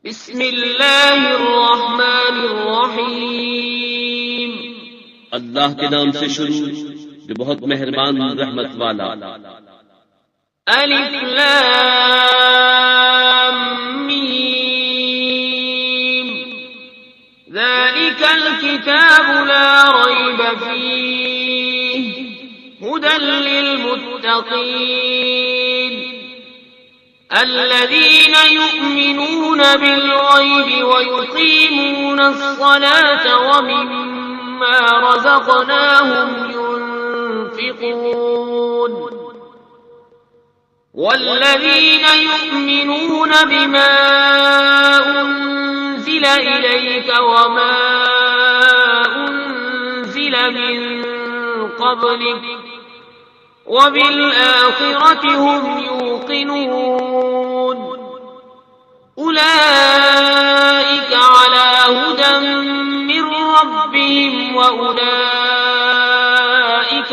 بسم اللہ الرحمن الرحیم، اللہ کے نام سے شروع جو بہت مہربان رحمت والا۔ الف لام میم، ذلك الكتاب لا ريب فيه هدى للمتقين الذين يؤمنون بالغيب ويقيمون الصلاة ومما رزقناهم ينفقون والذين يؤمنون بما أنزل إليك وما أنزل من قبلك وبالآخرة هم يوقنون أولئك على هدى من ربهم وأولئك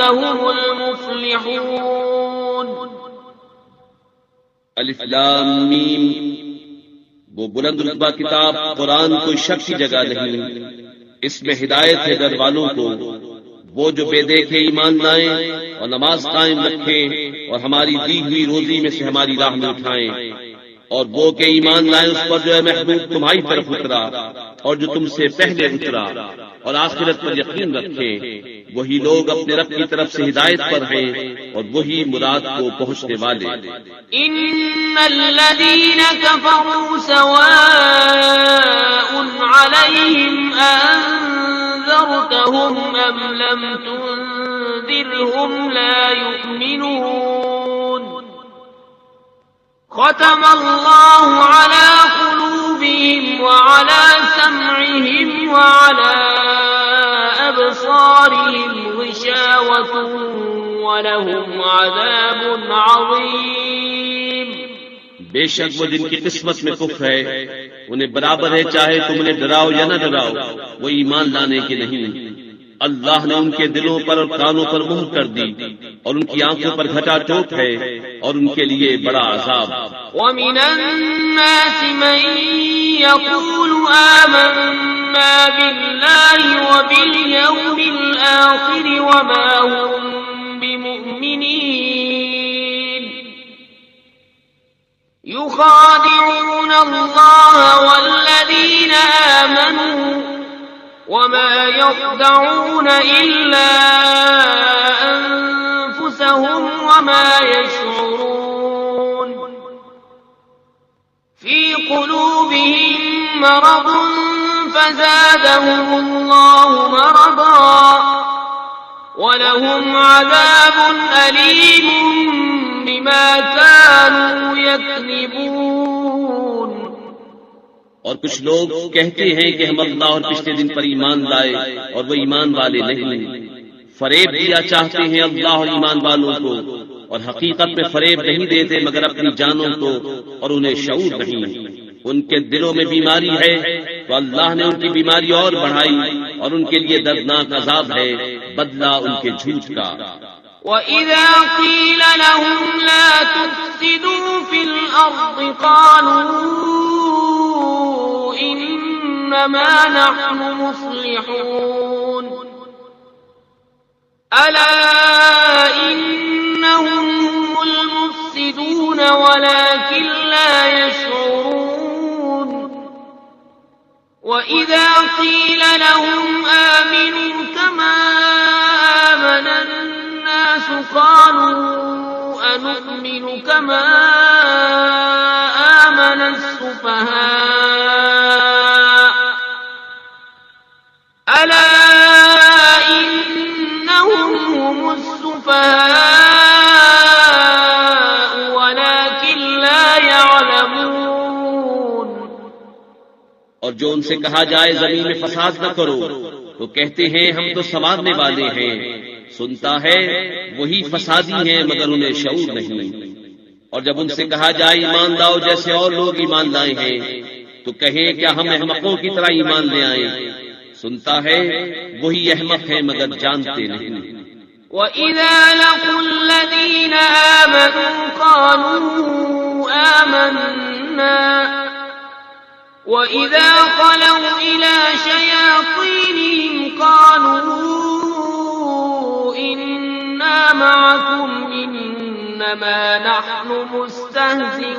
هم المفلحون۔ الف لام میم، وہ بلند رتبہ کتاب قرآن کوئی شک کی جگہ نہیں، اس میں ہدایت ہے گھر والوں کو، وہ جو بے دیکھے ایمان لائیں اور نماز قائم رکھیں اور ہماری دی ہوئی روزی میں سے ہماری راہ میں اٹھائیں، اور وہ کہ ایمان لائیں اس پر جو ہے محبوب تمہاری طرف اترا اور جو تم سے پہلے اترا، اور آخرت پر یقین رکھیں۔ وہی لوگ اپنے رب کی طرف سے ہدایت پر ہیں اور وہی مراد کو پہنچنے والے۔ ان الذين كفروا سواء عليهم أنذرتهم أم لم تنذرهم لا يؤمنون ختم الله على قلوبهم وعلى سمعهم وعلى أبصارهم غشاوة وَلَهُمْ عَذَابٌ عَظِيمٌ۔ بے شک وہ جن کی قسمت میں کفر ہے انہیں برابر ہے چاہے تم انہیں ڈراؤ یا نہ ڈراؤ، وہ ایمان لانے کے نہیں۔ اللہ نے ان کے دلوں پر اور کانوں پر مہر کر دی اور ان کی آنکھوں پر گھٹا ٹوٹ ہے اور ان کے لیے بڑا عذاب۔ وَمِنَ النَّاسِ مَن يَقُولُ آمَنَّا بِاللَّهِ وَبِالْيَوْمِ الْآخِرِ وَمَا هُم بمؤمنين يخادعون الله والذين آمنوا وما يخدعون إلا أنفسهم وما يشعرون في قلوبهم مرض فزادهم الله مرضا وَلَهُمْ عَذَابٌ أَلِيمٌ بِمَا كَانُوا يَكْذِبُونَ۔ اور کچھ لوگ کہتے ہیں کہ ہم اللہ اور پچھلے دن پر ایمان لائے اور وہ ایمان والے نہیں، فریب دیا چاہتے ہیں اللہ اور ایمان والوں کو، اور حقیقت میں فریب نہیں دیتے مگر اپنی جانوں کو، اور انہیں شعور نہیں۔ ان کے دلوں میں بیماری ہے تو اللہ نے ان کی بیماری اور بڑھائی، اور ان کے لیے دردناک عذاب ہے، بدلہ ان کے جھوٹ کا۔ وَإِذَا قِيلَ لَهُمْ لَا تُفْسِدُوا فِي الْأَرْضِ قَالُوا إِنَّمَا نَحْنُ مُصْلِحُونَ أَلَا إِنَّهُمْ هُمُ الْمُفْسِدُونَ وَلَكِنْ لَا يَشْعُرُونَ وَإِذَا قِيلَ لَهُمْ آمِنُوا كَمَا آمَنَ النَّاسُ قَالُوا أَنُؤْمِنُ كَمَا آمَنَ السُّفَهَاءُ أَلَا إِنَّهُمْ هُمُ السُّفَهَاءُ وَلَكِنْ لَا يَعْلَمُونَ۔ اور جو ان سے کہا جائے زمین میں فساد نہ کرو تو کہتے ہیں ہم تو سنوارنے والے ہیں، سنتا ہے وہی فسادی ہیں مگر انہیں شعور نہیں۔ اور جب ان سے کہا جائے ایمان لاؤ جیسے اور لوگ ایمان لائے ہیں تو کہیں کیا ہم احمقوں کی طرح ایمان لے آئیں، سنتا ہے وہی احمق ہیں مگر جانتے نہیں۔ وَإِذَا لَقُوا الَّذِينَ آمَنُوا قَالُوا آمَنَّا وَإِذَا خَلَوْا إِلَى شَيَاطِينِهِمْ قَالُوا إِنَّا مَعَكُمْ إِنَّمَا نَحْنُ مُسْتَهْزِئُونَ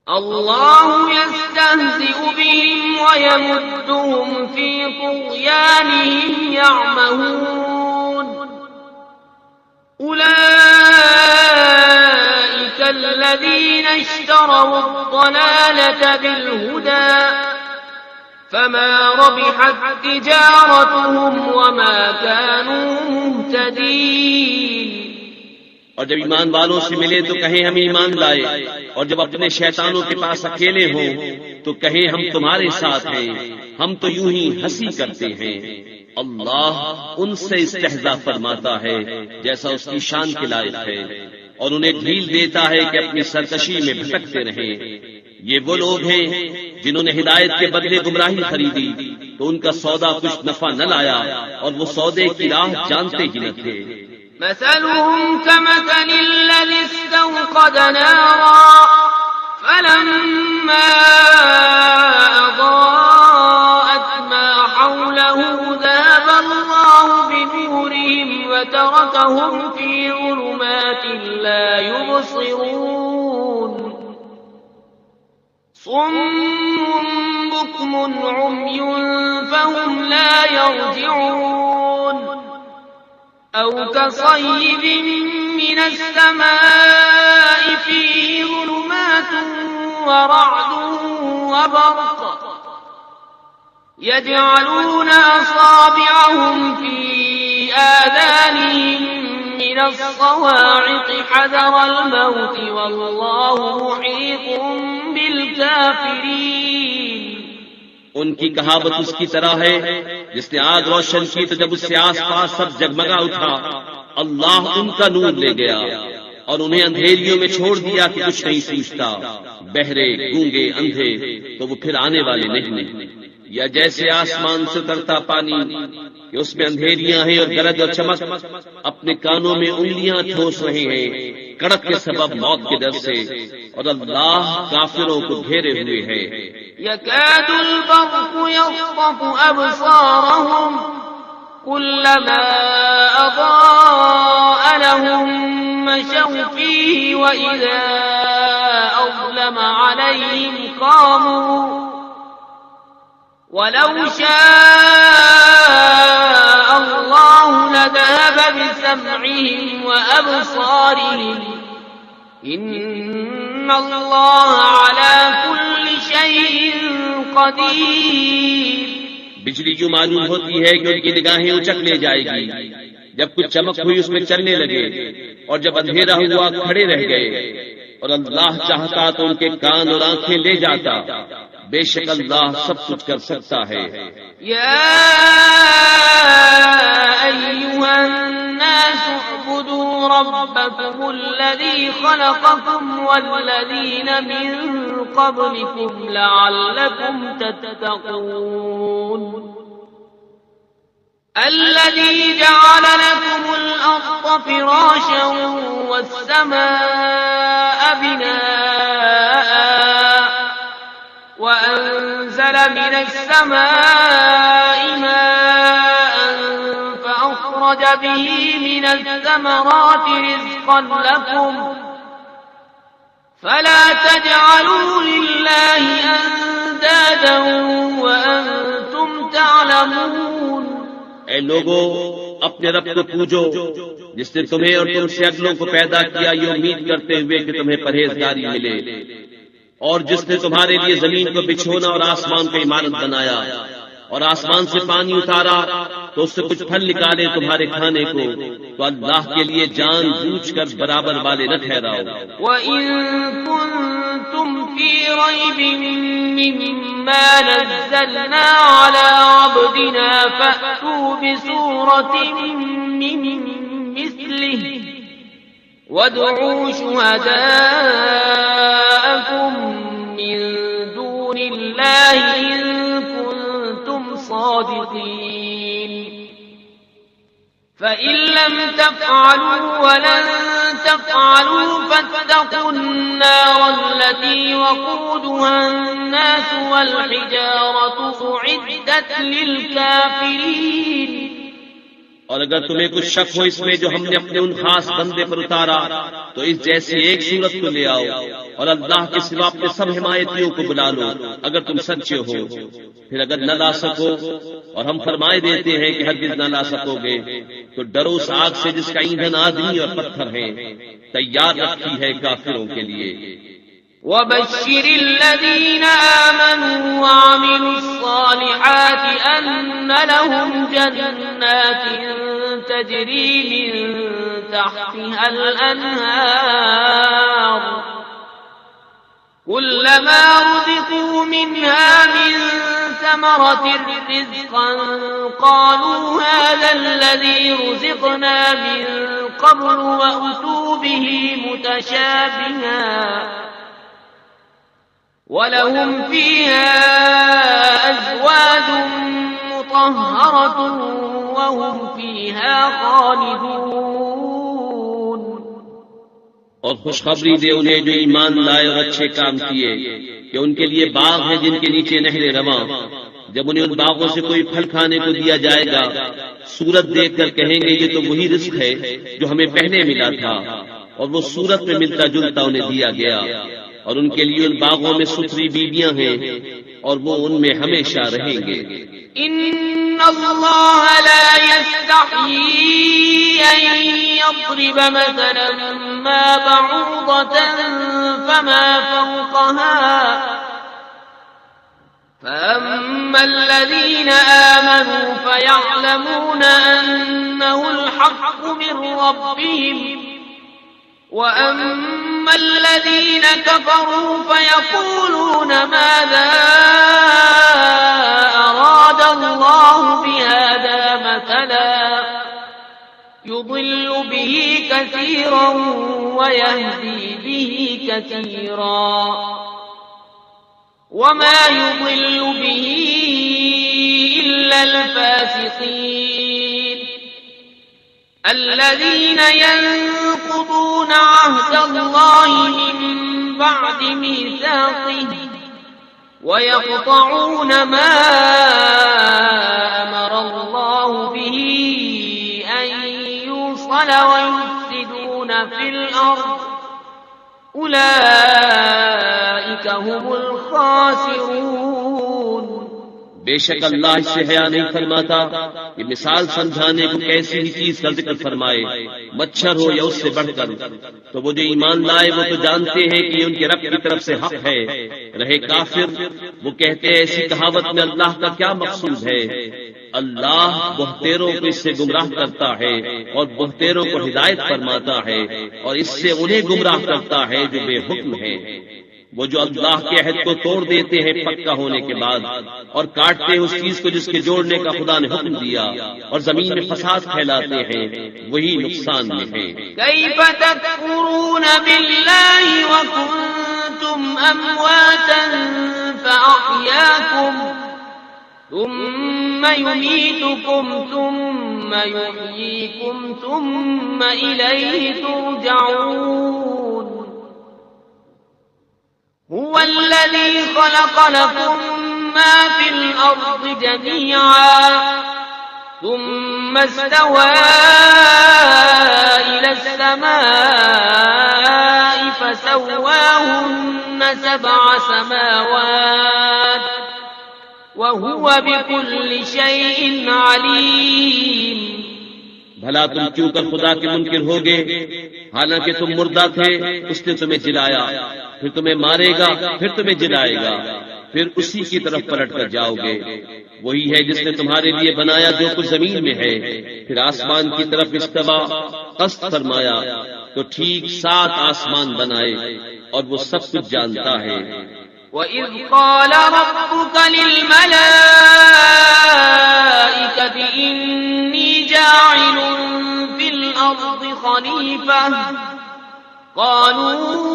اللَّهُ يَسْتَهْزِئُ بِهِمْ وَيَمُدُّهُمْ فِي طُغْيَانِهِمْ يَعْمَهُونَ أُولَئِكَ الَّذِينَ اشْتَرَوُا الضَّلَالَةَ بِالْهُدَى فَمَا رَبِحَتْ تِجَارَتُهُمْ وَمَا كَانُوا مُهْتَدِينَ۔ اور جب ایمان والوں سے ملے تو کہیں ہم ایمان لائے، اور جب اپنے شیطانوں کے پاس اکیلے ہوں تو کہیں ہم تمہارے ساتھ ہیں، ہم تو یوں ہی ہنسی کرتے ہیں۔ اللہ ان سے استہزاء فرماتا ہے جیسا اس کی شان کے لائق ہے، اور انہیں ڈھیل دیتا ہے کہ اپنی سرکشی میں بھٹکتے رہیں۔ یہ وہ لوگ ہیں جنہوں نے ہدایت کے بدلے گمراہی خریدی تو ان کا سودا کچھ نفع نہ لایا، اور وہ سودے کی راہ جانتے ہی نہ تھے۔ مثلهم كمثل الذي استوقد نارا فلما أضاءت ما حوله ذهب الله بنورهم وتركهم في ظلمات لا يبصرون صم بكم عمي فهم لا يرجعون أو كصيب من السماء فيه ظلمات ورعد وبرق يجعلون أصابعهم في آذانهم من الصواعق حذر الموت والله محيط بالكافرين۔ ان کی کہاوت اس کی طرح ہے جس نے آگ روشن کی تو جب اس سے آس پاس سب جگمگا اٹھا، اللہ ان کا نور لے گیا اور انہیں اندھیریوں میں چھوڑ دیا کہ کچھ نہیں سوچتا۔ بہرے، گونگے، اندھے تو وہ پھر آنے والے نہیں۔ یا جیسے آسمان سے اترتا پانی کہ اس میں اندھیریاں ہیں اور گرج اور چمک، اپنے کانوں میں انگلیاں ٹھوس رہے ہیں کڑک کے سبب موت کے ڈر سے، اور اللہ کافروں کو گھیرے ہوئے ہے۔ يكاد البرق يخطف أبصارهم كلما أضاء لهم مشوا فيه وإذا أظلم عليهم قاموا ولو شاء الله لذهب بسمعهم وأبصارهم إن الله على كل شيء قدیر۔ بجلی یوں معلوم ہوتی ہے کہ ان کی نگاہیں اچک لے جائے گی، جب کچھ چمک ہوئی اس میں چلنے لگے، اور جب اندھیرا ہوا کھڑے رہ گئے، اور اللہ چاہتا تو ان کے کان اور آنکھیں لے جاتا۔ بے شک اللہ سب کچھ کر سکتا ہے۔ یا ایھا الناس اعبدوا ربکم الذی خلقکم والذین من قبلکم لعلکم تتقون الذی جعل لکم الارض فراشا والسماء بناء وأنزل من السماء ماء فأخرج به من الثمرات رزقا لكم فلا تجعلوا لله أندادا وأنتم تعلمون۔ اے لوگو، اپنے رب کو پوجو جس نے تمہیں اور تم سے اگلوں کو پیدا کیا، یہ امید کرتے ہوئے کہ تمہیں پرہیزگاری ملے، اور جس نے تمہارے لیے زمین کو بچھونا اور آسمان کو عمارت بنایا، اور آسمان سے پانی اتارا تو اس سے کچھ پھل نکالے تمہارے کھانے کو، تو اللہ کے لیے جان بوجھ کر برابر والے نہ ٹھہراؤ۔ وَإِن كُنتُمْ فِي رَيْبٍ مِّمَّا نَزَّلْنَا عَلَىٰ عَبْدِنَا فَأْتُوا بِسُورَةٍ مِّن مِّثْلِهِ وَادْعُوا شُهَدَاءَكُم مِّن دُونِ اللَّهِ إِن كُنتُمْ صَادِقِينَ فَإِن لَّمْ تَفْعَلُوا وَلَن تَفْعَلُوا فَاتَّقُوا النَّارَ التي وقودها الناس والحجارة أعدت للكافرين. اور اگر تمہیں کچھ شک ہو اس میں جو ہم نے اپنے ان خاص بندے پر اتارا تو اس جیسی ایک صورت کو لے آؤ اور اللہ کے سوا اپنے سب حمایتیوں کو بلا لو اگر تم سچے ہو. پھر اگر نہ لا سکو اور ہم فرمائے دیتے ہیں کہ ہرگز نہ لا سکو گے تو ڈرو اس آگ سے جس کا ایندھن آدمی اور پتھر ہے تیار رکھی ہے کافروں کے لیے. وبشر الذين آمنوا وعملوا الصالحات أن لهم جنات تجري من تحتها الأنهار كلما رزقوا منها من ثمرة رزقا قالوا هذا الذي رزقنا من قبل وأتوا به متشابها وَلَهُمْ فِيهَا أَزْوَاجٌ مُطَهَّرَةٌ وَهُمْ فِيهَا خَالِدُونَ. اور خوشخبری دے انہیں جو ایمان لائے اور اچھے کام کیے کہ ان کے لیے باغ ہیں جن کے نیچے نہریں رواں. جب انہیں ان باغوں سے کوئی پھل کھانے کو دیا جائے گا صورت دیکھ کر کہیں گے یہ تو وہی رزق ہے جو ہمیں پہلے ملا تھا، اور وہ صورت میں ملتا جلتا انہیں دیا گیا. اور ان کے لیے ان باغوں میں ستھری بیویاں ہیں اور وہ ان میں ہمیشہ رہیں گے. ان اللہ لا يستحيي ان يضرب مثلا ما بعوضة فما فوقها فأما الذين آمنوا فيعلمون أنه الحق من ربهم وَأَمَّا الَّذِينَ كَفَرُوا فَيَقُولُونَ مَاذَا أَرَادَ اللَّهُ بِهَذَا مَثَلًا يُضِلُّ بِهِ كَثِيرًا وَيَهْدِي بِهِ كَثِيرًا وَمَا يُضِلُّ بِهِ إِلَّا الْفَاسِقِينَ الذين ينقضون عهد الله من بعد ميثاقه ويقطعون ما أمر الله به أن يوصل ويفسدون في الأرض أولئك هم الخاسرون. بے شک اللہ اس سے حیا نہیں فرماتا کہ مثال سمجھانے کو کیسی ہی چیز کا ذکر فرمائے، مچھر ہو یا اس سے بڑھ کر. تو وہ جو ایمان لائے وہ تو جانتے ہیں کہ ان کے رب کی طرف سے حق ہے. رہے کافر وہ کہتے ہیں ایسی کہاوت میں اللہ کا کیا مقصود ہے. اللہ بہتیروں کو اس سے گمراہ کرتا ہے اور بہتیروں کو ہدایت فرماتا ہے اور اس سے انہیں گمراہ کرتا ہے جو بے حکم ہیں. وہ جو اللہ کے عہد کو توڑ دیتے ہیں پکا ہونے کے بعد اور کاٹتے ہیں اس چیز کو جس کے جوڑنے کا خدا نے حکم دیا اور زمین میں فساد پھیلاتے ہیں وہی نقصان میں ہیں. کیف تکفرون باللہ وکنتم امواتا فاحیاکم ثم یمیتکم ثم یحییکم ثم الیہ ترجعون. هو الذي خلق لكم ما في الأرض جميعا ثم استوى إلى السماء فسواهن 7 سماوات وهو بكل شيء عليم. بھلا تم کیوں کر خدا کے منکر ہوگے حالانکہ تم مردہ تھے، اس نے تمہیں جلایا، پھر تمہیں مارے گا، پھر تمہیں جلائے گا، پھر اسی کی طرف پلٹ کر جاؤ گے. وہی ہے جس نے تمہارے لیے بنایا جو کچھ زمین میں ہے، پھر آسمان کی طرف استوا قصد فرمایا تو ٹھیک 7 آسمان بنائے اور وہ سب کچھ جانتا ہے. وَإِذْ قَالَ رَبُّكَ لِلْمَلَائِكَةِ إِنِّي جَاعِلٌ فِي الْأَرْضِ خَلِيفَةً قَالُوا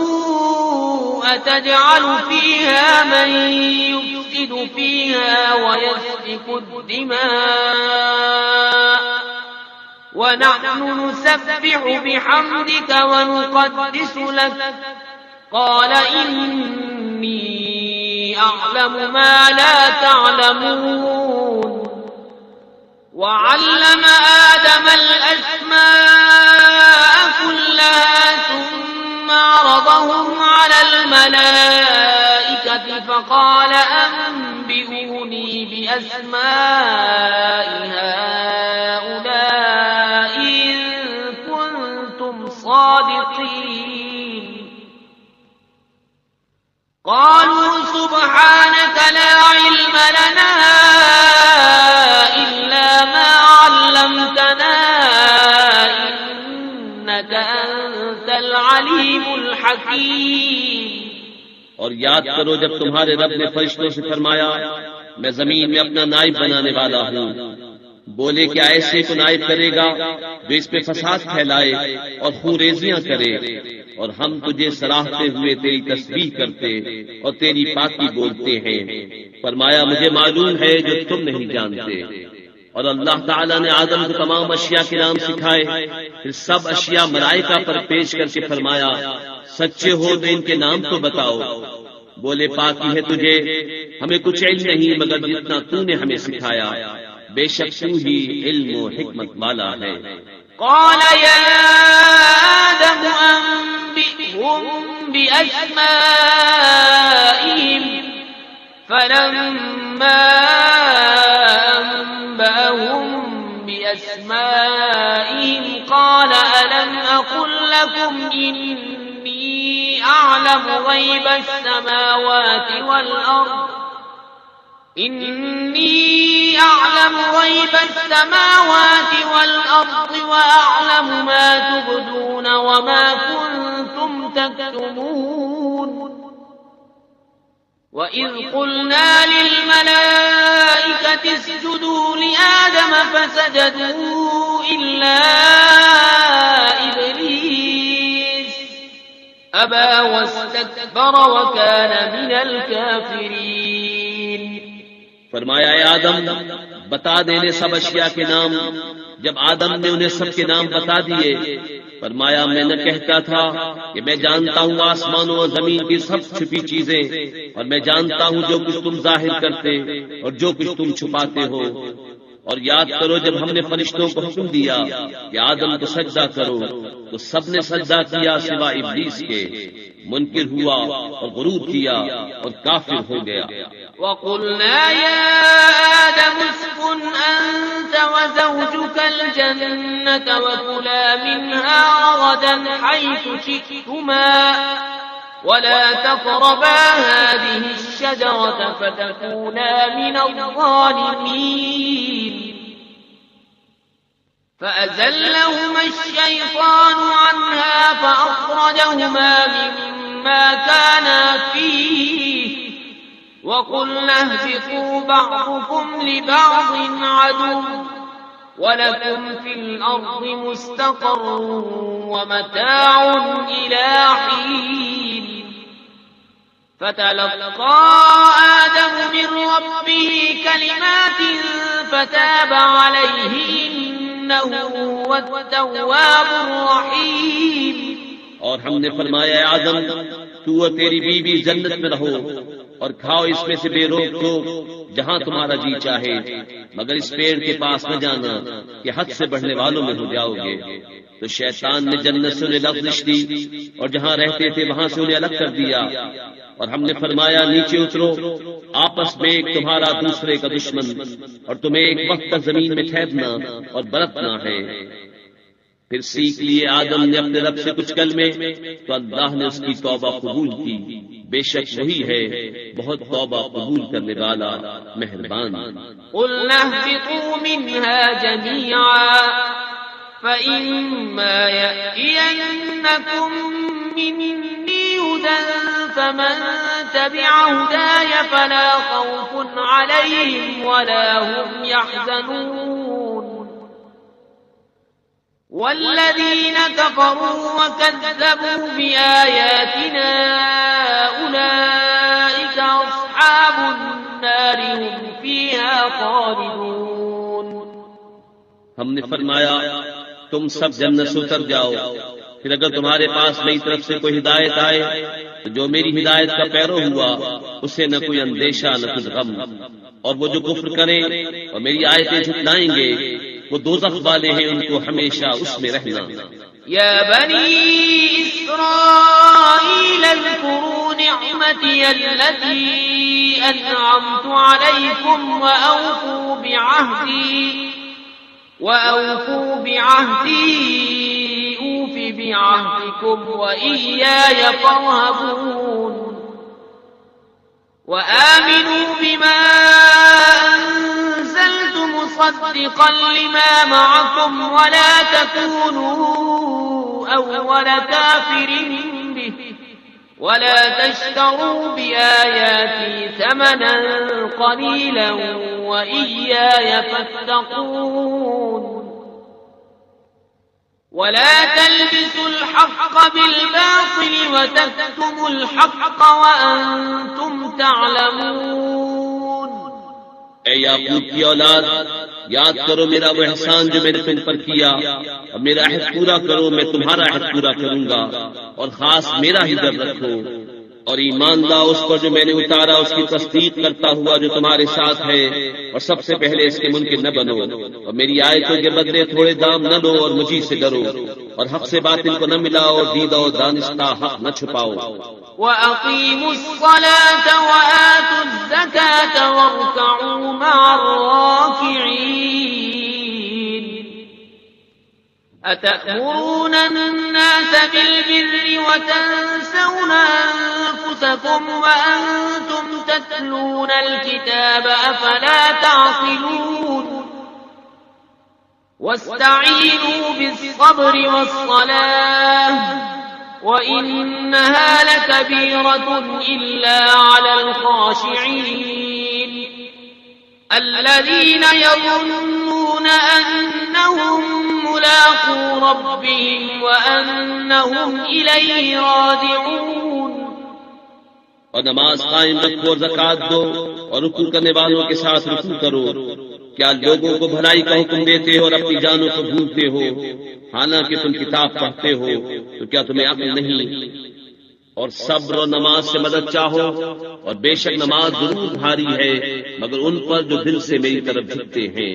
أَتَجْعَلُ فِيهَا مَن يُفْسِدُ فِيهَا وَيَسْفِكُ الدِّمَاءَ وَنَحْنُ نُسَبِّحُ بِحَمْدِكَ وَنُقَدِّسُ لَكَ قال إني أعلم ما لا تعلمون وعلم آدم الأسماء كلها ثم عرضهم على الملائكة فقال أنبئوني بأسماء هؤلاء إن كنتم صادقين قالوا سبحانك لا علم لنا إلا ما علمتنا إنك أنت العليم الحكيم. اور یاد کرو جب تمہارے رب نے فرشتوں سے فرمایا میں زمین میں اپنا نائب بنانے والا ہوں. بولے کیا ایسے کو نائب کرے گا جو اس پہ فساد پھیلائے اور خونریزیاں کرے؟ اور ہم تجھے سراہتے ہوئے تیری تسبیح کرتے اور تیری پاکی بولتے ہیں. فرمایا مجھے معلوم ہے جو تم نہیں جانتے. اور اللہ تعالیٰ نے آدم کو تمام اشیاء کے نام سکھائے. پھر سب اشیاء ملائکہ پر پیش کر کے فرمایا سچے ہو تو ان کے نام تو بتاؤ. بولے پاکی ہے تجھے، ہمیں کچھ علم نہیں مگر جتنا تو نے ہمیں سکھایا، بے شک تو ہی علم و حکمت والا ہے. قال يا آدم أنبئهم بأسمائهم فلما أنبأهم بأسمائهم قال ألم أقل لكم إني أعلم غيب السماوات والأرض إني أعلم غيب السماوات والأرض وأعلم ما تبدون وما كنتم تكتمون وإذ قلنا للملائكة اسجدوا لآدم فسجدوا إلا إبليس أبى واستكبر وكان من الكافرين. فرمایا اے آدم بتا دینے سب اشیاء کے نام. جب آدم نے انہیں سب کے نام بتا دیے فرمایا میں نہ کہتا تھا کہ میں جانتا ہوں آسمانوں اور زمین کی سب چھپی چیزیں اور میں جانتا ہوں جو کچھ تم ظاہر کرتے اور جو کچھ تم چھپاتے ہو. اور یاد کرو جب ہم نے فرشتوں کو حکم دیا کہ آدم کو سجدہ کرو تو سب نے سجدہ کیا سوائے ابلیس کے. منکر ہوا اور غرور کیا اور کافر ہو گیا. وَقُلْنَا يَا آدَمُ اسْكُنْ أَنْتَ وَزَوْجُكَ الْجَنَّةَ وَكُلَا مِنْهَا رَغَدًا حَيْثُ شِئْتُمَا وَلَا تَقْرَبَا هَٰذِهِ الشَّجَرَةَ فَتَكُونَا مِنَ الظَّالِمِينَ. فَأَزَلَّهُمَا الشَّيْطَانُ عَنْهَا فَأَخْرَجَهُمَا مِمَّا كَانَا فِيهِ وَقُلْنَا اهْبِطُوا بَعْضُكُمْ لِبَعْضٍ عَدُوٌّ وَلَكُمْ فِي الْأَرْضِ مُسْتَقَرٌّ وَمَتَاعٌ إِلَىٰ حِينٍ. فَتَلَقَّىٰ آدَمُ مِن رَّبِّهِ كَلِمَاتٍ فَتَابَ عَلَيْهِ إِنَّهُ هُوَ التَّوَّابُ الرَّحِيمُ. اور ہم نے فرمایا اے آدم تو اور تیری بیوی جنت میں رہو اور کھاؤ اس میں سے بے روک ٹوک جہاں تمہارا جی چاہے، مگر اس پیڑ کے پاس نہ جانا کہ حد سے بڑھنے والوں میں ہو جاؤ گے. تو شیطان نے جنت سے انہیں لغزش دی اور جہاں رہتے تھے وہاں سے انہیں الگ کر دیا. اور ہم نے فرمایا نیچے اترو، آپس میں ایک تمہارا دوسرے کا دشمن اور تمہیں ایک وقت تک زمین میں ٹھہرنا اور برتنا ہے. پھر سیکھ لیے آدم نے اپنے رب سے کچھ کلمے تو اللہ نے اس کی توبہ قبول کی. بے شک وہی ہے بہت توبہ قبول کرنے والا مہربان. قُلْنَا اهْبِطُوا مِنْهَا جَمِيعًا فَإِمَّا يَأْتِيَنَّكُم مِّنِّي هُدًى فَمَن تَبِعَ هُدَايَ فَلَا خَوْفٌ عَلَيْهِمْ وَلَا هُمْ يَحْزَنُونَ. وَالَّذِينَ كَفَرُوا وَكَذَّبُوا بِآيَاتِنَا أُولَٰئِكَ أَصْحَابُ النَّارِ هُمْ فِيهَا خَالِدُونَ. ہم نے فرمایا تم سب جنت سے اتر جاؤ، پھر اگر تمہارے پاس میری طرف سے کوئی ہدایت آئے جو میری ہدایت کا پیرو ہوا اسے نہ کوئی اندیشہ نہ کچھ غم، اور وہ جو کفر کریں اور میری آیتیں جھٹلائیں گے وہ دوزخ والے ہیں، ان کو ہمیشہ اس میں رہنا۔ یا بنی اسرائیل اذکروا نعمتی التي انعمت علیکم وأوفوا بعهدي أوف بعهدكم وإياي فارهبون وآمنوا بما أنزلت مصدقا لما معكم ولا تكونوا أول كافر به ولا تشتروا بآياتي ثمنا قليلا وإياي فاتقون ولا تلبسوا الحق بالباطل وتكتموا الحق وأنتم تعلمون۔ اے یعقوب کی اولاد، یاد کرو میرا وہ احسان جو میں نے تم پر کیا، اور میرا عہد پورا کرو، میں تمہارا عہد پورا کروں گا، اور خاص میرا ہی ڈر رکھو، اور ایمان لاؤ اس پر جو میں نے اتارا، اس کی تصدیق کرتا ہوا جو تمہارے ساتھ ہے، اور سب سے پہلے اس کے منکر نہ بنو، اور میری آیتوں کے بدلے تھوڑے دام نہ لو، اور مجھے سے ڈرو، اور حق سے باطل کو نہ ملاؤ، اور دیدہ و دانستہ حق نہ چھپاؤ۔ وَأَقِيمُوا الصَّلَاةَ وَآتُوا الزَّكَاةَ وَارْكَعُوا مَعَ الرَّاكِعِينَ۔ أَتَأْمُرُونَ النَّاسَ بِالْبِرِّ وَتَنْسَوْنَ أَنفُسَكُمْ وَأَنْتُمْ تَتْلُونَ الْكِتَابَ أَفَلَا تَعْقِلُونَ وَاسْتَعِينُوا بِالصَّبْرِ وَالصَّلَاةِ وَإِنَّهَا لَكَبِيرَةٌ إِلَّا عَلَى الْخَاشِعِينَ الَّذِينَ يَظُنُّونَ أَنَّهُم مُّلَاقُو رَبِّهِمْ وَأَنَّهُمْ إِلَيْهِ رَاجِعُونَ۔ اور نماز قائم رکھو اور زکوٰۃ دو، اور رکوع کرنے والوں کے ساتھ رکوع کرو۔ کیا لوگوں کو بھلائی کا حکم دیتے ہو اور اپنی جانوں کو بھولتے ہو؟ حالانکہ تم کتاب پڑھتے ہو تو کیا تمہیں عقل نہیں؟ اور صبر اور نماز سے مدد چاہو، اور بے شک نماز ضرور بھاری ہے مگر ان پر جو دل سے میری طرف جھکتے ہیں،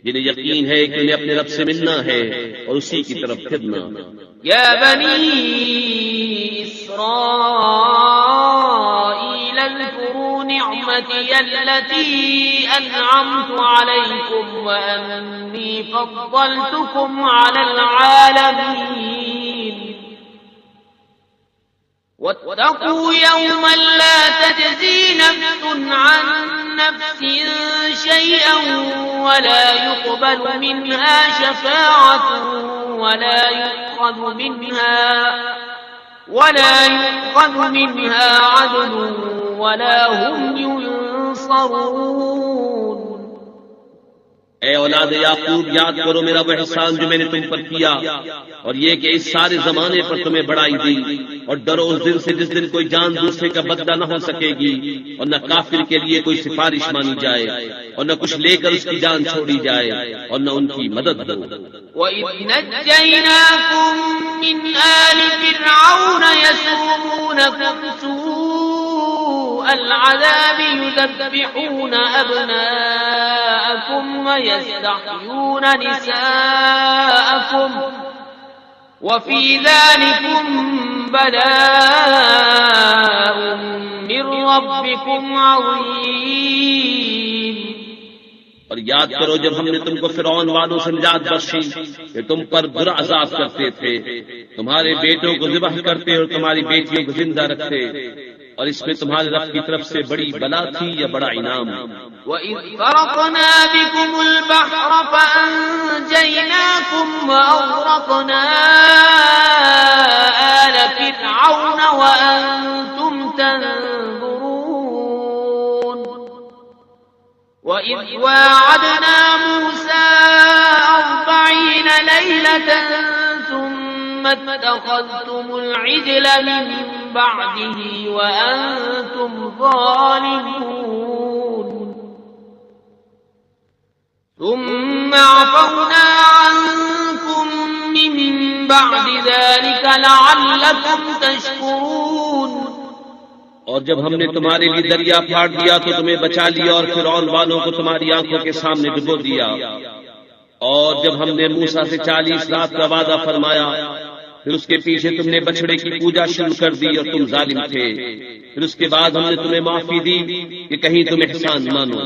جنہیں یقین ہے کہ انہیں اپنے رب سے ملنا ہے اور اسی کی طرف پھرنا۔ یا بنی اسرائیل اذکروا نعمتی التي انعمت علیکم وانی فضلتکم علی العالمین واتقوا يوما لا تجزي نفس عن نفس شيئا ولا يقبل منها شفاعة ولا يؤخذ منها عدل ولا هم ينصرون۔ اے اولاد یعقوب، یاد کرو میرا وہ احسان جو میں نے تم پر کیا، اور یہ کہ اس سارے زمانے پر تمہیں بڑائی دی، اور ڈرو اس دن سے جس دن کوئی جان دوسرے کا بدلہ نہ ہو سکے گی، اور نہ کافر کے لیے کوئی سفارش مانی جائے، اور نہ کچھ لے کر اس کی جان چھوڑی جائے، اور نہ ان کی مدد ہو۔ وَإِذْ نَجَّيْنَاكُمْ مِنْ آلِ فِرْعَوْنَ يَسُومُونَكُمْ سُوءَ الْعَذَابِ يُذَبِّحُونَ أَبْنَاءَكُمْ وَيَسْتَحْيُونَ نِسَاءَكُمْ وَفِي ذَلِكُمْ بَلَاءٌ مِّن رَّبِّكُمْ عَظِيمٌ۔ اور یاد کرو جب ہم نے تم کو فرعون والوں سے نجات بخشی کہ تم پر برا عذاب کرتے تھے، تمہارے بیٹوں کو ذبح کرتے اور تمہاری بیٹیوں کو زندہ رکھتے، اور اس میں تمہارے رب کی طرف سے بڑی بلا تھی یا بڑا انعام۔ وَإِذْ فَرَقْنَا بِكُمُ الْبَحْرَ فَأَنْجَيْنَاكُمْ وَأَغْرَقْنَا آلَ فِرْعَوْنَ وَأَنْتُمْ تَنْظُرُونَ وَإِذْ وَاعَدْنَا مُوسَىٰ 40 لَيْلَةً ثُمَّ اتَّخَذْتُمُ الْعِجْلَ مِن بَعْدِهِ وَأَنْتُمْ ظَالِمُونَ ثُمَّ عَفَوْنَا عَنْكُمْ مِن بَعْدِ ذَلِكَ لَعَلَّكُمْ تَشْكُرُونَ۔ اور جب ہم نے تمہارے لیے دریا پھاڑ دیا تو تمہیں بچا لیا اور فرعون والوں کو تمہاری آنکھوں کے سامنے ڈبو دیا. اور جب ہم نے موسیٰ سے 40 رات کا وعدہ فرمایا پھر اس کے پیچھے تم نے بچڑے کی پوجا شروع کر دی اور تم ظالم تھے. پھر اس کے بعد ہم نے تمہیں معافی دی کہ کہیں تم احسان مانو.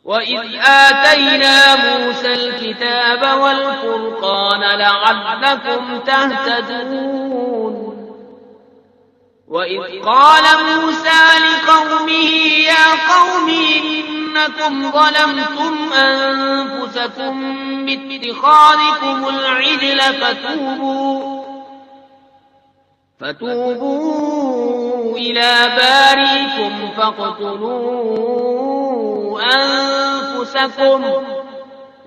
وَإِذْ آتَيْنَا مُوسَى الْكِتَابَ وَالْفُرْقَانَ لَعَلَّكُمْ تَهْتَدُونَ وَإِذْ قَالَ مُوسَى لِقَوْمِهِ يَا قَوْمِ إِنَّكُمْ ظَلَمْتُمْ أَنفُسَكُمْ بِاتِّخَاذِكُمُ الْعِجْلَ فَتُوبُوا إِلَى بَارِئِكُمْ فَاقْتُلُوا أَنفُسَكُمْ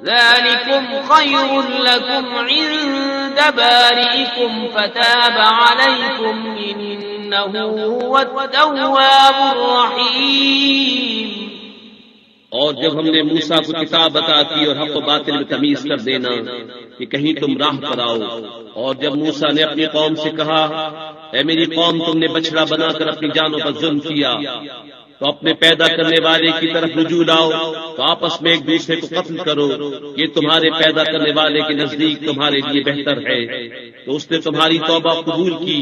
ذَلِكُمْ خَيْرٌ لَكُمْ عِندَ بَارِئِكُمْ فَتَابَ عَلَيْكُمْ إِنَّهُ هُوَ التَّوَّابُ الرَّحِيمُ. اور جب ہم نے موسیٰ کو کتاب عطا کی اور حق و باطل میں تمیز کر دینا کہ کہیں تم راہ پر آؤ، اور جب موسیٰ نے اپنی قوم سے کہا اے میری قوم تم نے بچڑا بنا کر اپنی جانوں پر ظلم کیا تو اپنے پیدا کرنے والے کی طرف رجوع لاؤ تو آپس میں ایک دوسرے کو قتل کرو، یہ تمہارے پیدا کرنے والے کے نزدیک تمہارے لیے بہتر ہے. تو اس نے تمہاری توبہ قبول کی،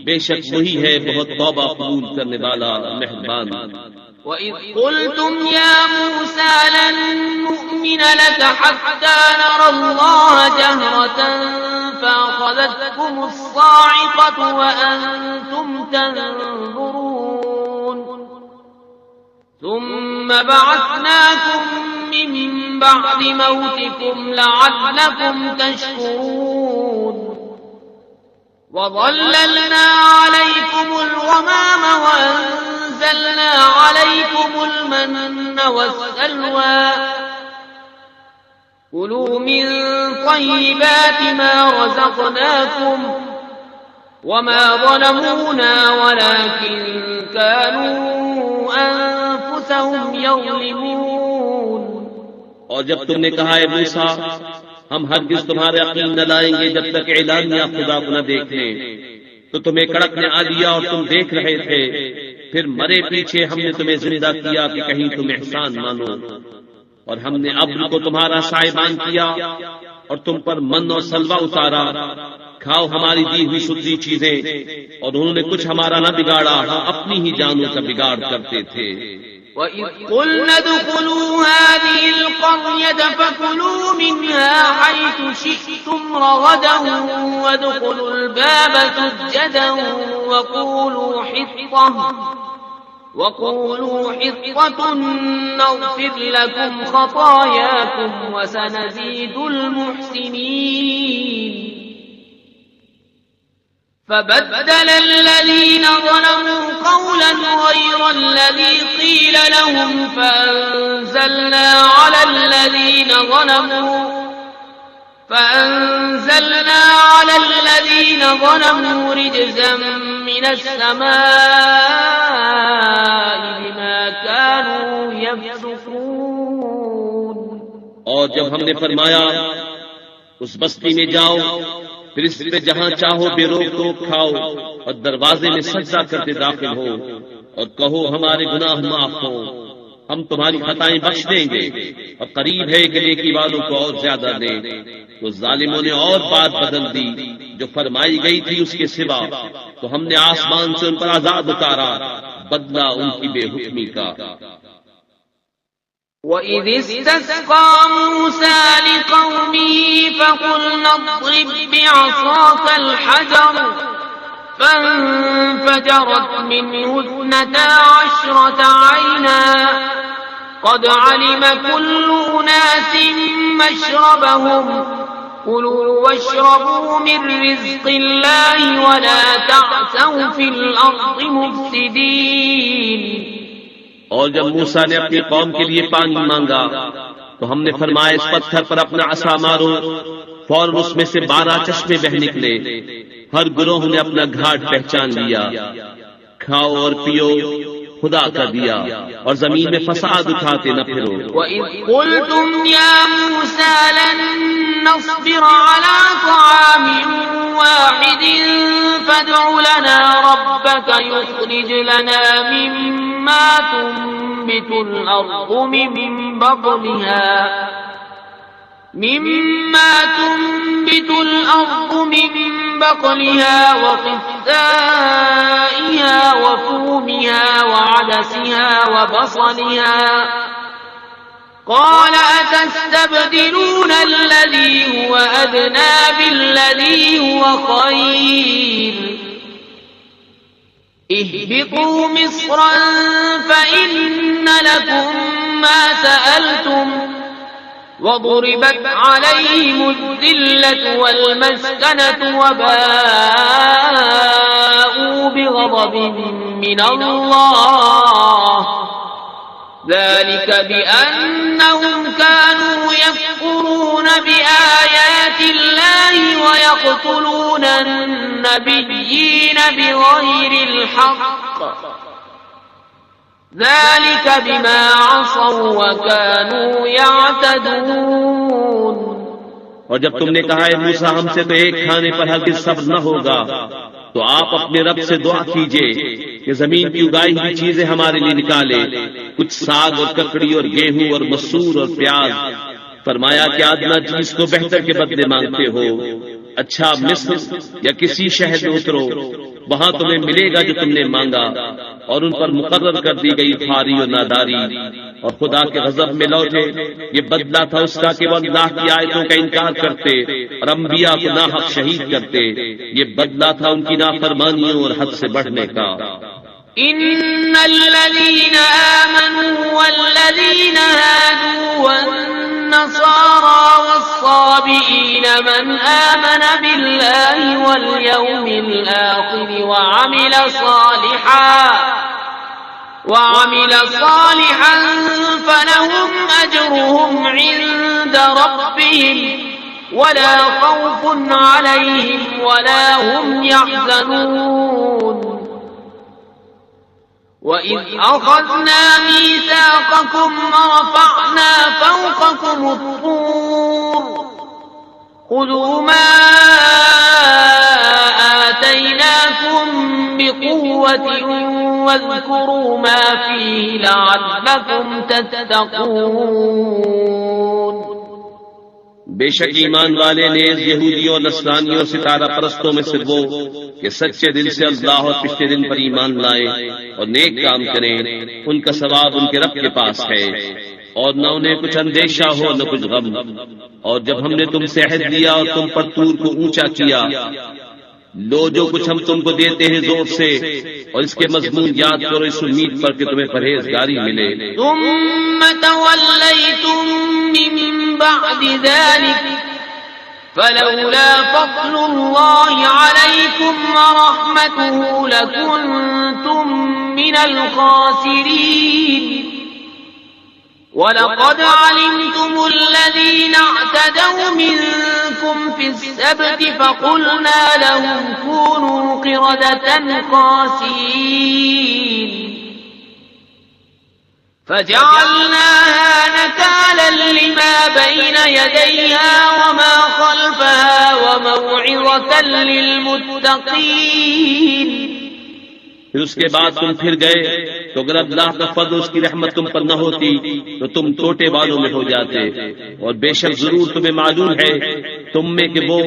بے شک وہی ہے بہت توبہ قبول کرنے والا مہربان. وَإِذْ قُلْتُمْ يَا مُوسَى لَن نُّؤْمِنَ لَكَ حَتَّىٰ نَرَى اللَّهَ جَهْرَةً فَأَخَذَتْكُمُ الصَّاعِقَةُ وَأَنتُمْ تَنظُرُونَ ثُمَّ بَعَثْنَاكُم مِّن بَعْدِ مَوْتِكُمْ لَعَلَّكُمْ تَشْكُرُونَ وَظَلَّلْنَا عَلَيْكُمُ الْغَمَامَ وَأَنزَلْنَا عَلَيْكُمُ الْمَنَّ وَالسَّلْوَىٰ كُلُوا مِن طَيِّبَاتِ مَا رَزَقْنَاكُمْ وَمَا ظَلَمُونَا وَلَٰكِن كَانُوا أَنفُسَهُمْ يَظْلِمُونَ. اور جب تم نے کہا اے موسیٰ ہم ہرگز تمہارے یقین نہ لائیں گے جب تک اعلانیہ خدا کو نہ دیکھ لیں، تو تمہیں کڑک نے آ لیا اور تم دیکھ رہے تھے، پھر مرے پیچھے ہم نے تمہیں زندہ کیا کہ کہیں تم احسان مانو. اور ہم نے ابر کو تمہارا سائبان کیا اور تم پر من اور سلوہ اتارا، کھاؤ ہماری دی ہوئی سبزی چیزیں. اور انہوں نے کچھ ہمارا نہ بگاڑا، ہاں اپنی ہی جانوں کا بگاڑ کرتے تھے. وَإِذْ قُلْنَا ادْخُلُوا هَٰذِهِ الْقَرْيَةَ فَكُلُوا مِنْهَا حَيْثُ شِئْتُمْ رَغَدًا وَادْخُلُوا الْبَابَ سُجَّدًا وَقُولُوا حِطَّةٌ نَّغْفِرْ لَكُمْ خَطَايَاكُمْ وَسَنَزِيدُ الْمُحْسِنِينَ. فَبَدَّلَ الَّذِينَ ظَلَمُوا قَوْلًا غَيْرَ الَّذِي قِيلَ لَهُمْ فَأَنزَلْنَا عَلَى الَّذِينَ ظَلَمُوا رِجْزًا مِّنَ السَّمَاءِ بِمَا كَانُوا يَفْسُقُونَ. اور جب ہم نے فرمایا اس بستی میں جاؤ پھر اس پہ جہاں چاہو بے روک ٹوک کھاؤ اور دروازے میں سجدہ کرتے داخل ہو اور کہو ہمارے گناہ معاف ہو، ہم تمہاری خطائیں بخش دیں گے اور قریب ہے کہ نیکی والوں کو اور زیادہ دیں. تو ظالموں نے اور بات بدل دی جو فرمائی گئی تھی اس کے سوا، تو ہم نے آسمان سے ان پر عذاب اتارا، بدلہ ان کی بے حکمی کا. وَإِذِ اسْتَسْقَىٰ مُوسَىٰ لِقَوْمِهِ فَقُلْنَا اضْرِب بِّعَصَاكَ الْحَجَرَ فَانفَجَرَتْ مِنْهُ 12 عَيْنًا قَدْ عَلِمَ كُلُّ أُنَاسٍ مَّشْرَبَهُمْ كُلُوا وَاشْرَبُوا مِن رِّزْقِ اللَّهِ وَلَا تَعْثَوْا فِي الْأَرْضِ مُفْسِدِينَ. اور جب موسیٰ نے اپنی قوم کے لیے پانی مانگا تو ہم نے فرمایا اس پتھر پر اپنا عصا مارو، فوراً اس میں سے 12 چشمے بہ نکلے. ہر گروہ نے اپنا گھاٹ پہچان لیا. کھاؤ اور پیو خدا کر دیا اور زمین میں فساد اٹھاتے نہ پھرو۔ وَإِذْ قُلْتُمْ يَا مُوسَىٰ لَن نَّصْبِرَ عَلَىٰ طَعَامٍ وَاحِدٍ فَادْعُ لَنَا رَبَّكَ يُخْرِجْ لَنَا مِمَّا تُنبِتُ الْأَرْضُ من بقلها وقثائها وفومها وعدسها وبصلها قال أتستبدلون الذي هو أدنى بالذي هو خير اهبطوا مصرا فإن لكم ما سألتم وضربت عليهم الذلة والمسكنة وباءوا بغضب من الله ذلك بأنهم كانوا يكفرون بآيات الله ويقتلون النبيين بغير الحق ذلك بما عصوا وكانوا يعتدون۔ اور جب تم نے کہا ہے موسیٰ ہم سے تو ایک کھانے پر ہرگز صبر نہ ہوگا، تو آپ اپنے رب سے دعا کیجئے کہ زمین کی اگائی ہوئی چیزیں ہمارے لیے نکالے، کچھ ساگ اور ککڑی اور گیہوں اور مسور اور پیاز۔ فرمایا کہ ادنا چیز کو بہتر کے بدلے مانگتے ہو، اچھا مصر یا کسی شہر میں اترو، وہاں تمہیں ملے گا جو تم نے مانگا۔ اور ان پر مقرر کر دی گئی خواری اور ناداری، اور خدا کے غضب میں لوٹے۔ یہ بدلہ تھا اس کا کہ وہ اللہ کی آیتوں کا انکار کرتے اور انبیاء کو ناحق شہید کرتے۔ یہ بدلہ تھا ان کی نافرمانیوں اور حد سے بڑھنے کا۔ ان الذين آمنوا والذين هادوا والنصارى والصابئين من آمن بالله واليوم الآخر وعمل صالحا فلهم أجرهم عند ربهم ولا خوف عليهم ولا هم يحزنون۔ وَإِذْ أَخَذْنَا مِيثَاقَكُمْ وَرَفَعْنَا فَوْقَكُمُ الطُّورَ خُذُوا مَا آتَيْنَاكُمْ بِقُوَّةٍ وَاذْكُرُوا مَا فِيهِ لَعَلَّكُمْ تَتَّقُونَ۔ بے شک ایمان والے نیز یہودیوں اور نصرانیوں ستارہ پرستوں میں سے وہ کہ سچے دل سے اللہ اور پچھلے دن پر ایمان لائیں اور نیک کام کریں، ان کا ثواب ان کے رب کے پاس ہے، اور نہ انہیں کچھ اندیشہ ہو نہ کچھ غم۔ اور جب ہم نے تم سے عہد لیا اور تم پر طور کو اونچا کیا، لو جو کچھ ہم تم کو دیتے ہیں زور سے، اور اس کے مضمون یاد کرو اس امید پر کہ تمہیں پرہیزگاری ملے۔ ثم تولیتم من بعد ذلك فلولا فضل الله عليكم ورحمته لكنتم من الخاسرين۔ وَلَقَدْ عَلِمْتُمُ الَّذِينَ اعْتَدَوْا مِنكُمْ فِي السَّبْتِ فَقُلْنَا لَهُمْ كُونُوا قِرَدَةً خَاسِئِينَ فَجَعَلْنَاهَا نَكَالًا لِمَا بَيْنَ يَدَيْهَا وَمَا خَلْفَهَا وَمَوْعِظَةً لِلْمُتَّقِينَ۔ پھر اس کے بعد تم پھر گئے، تو اگر اللہ کا فضل اس کی رحمت تم پر نہ ہوتی تو تم ٹوٹے والوں میں ہو جاتے۔ اور بے شک ضرور تمہیں معلوم ہے تم میں کہ وہ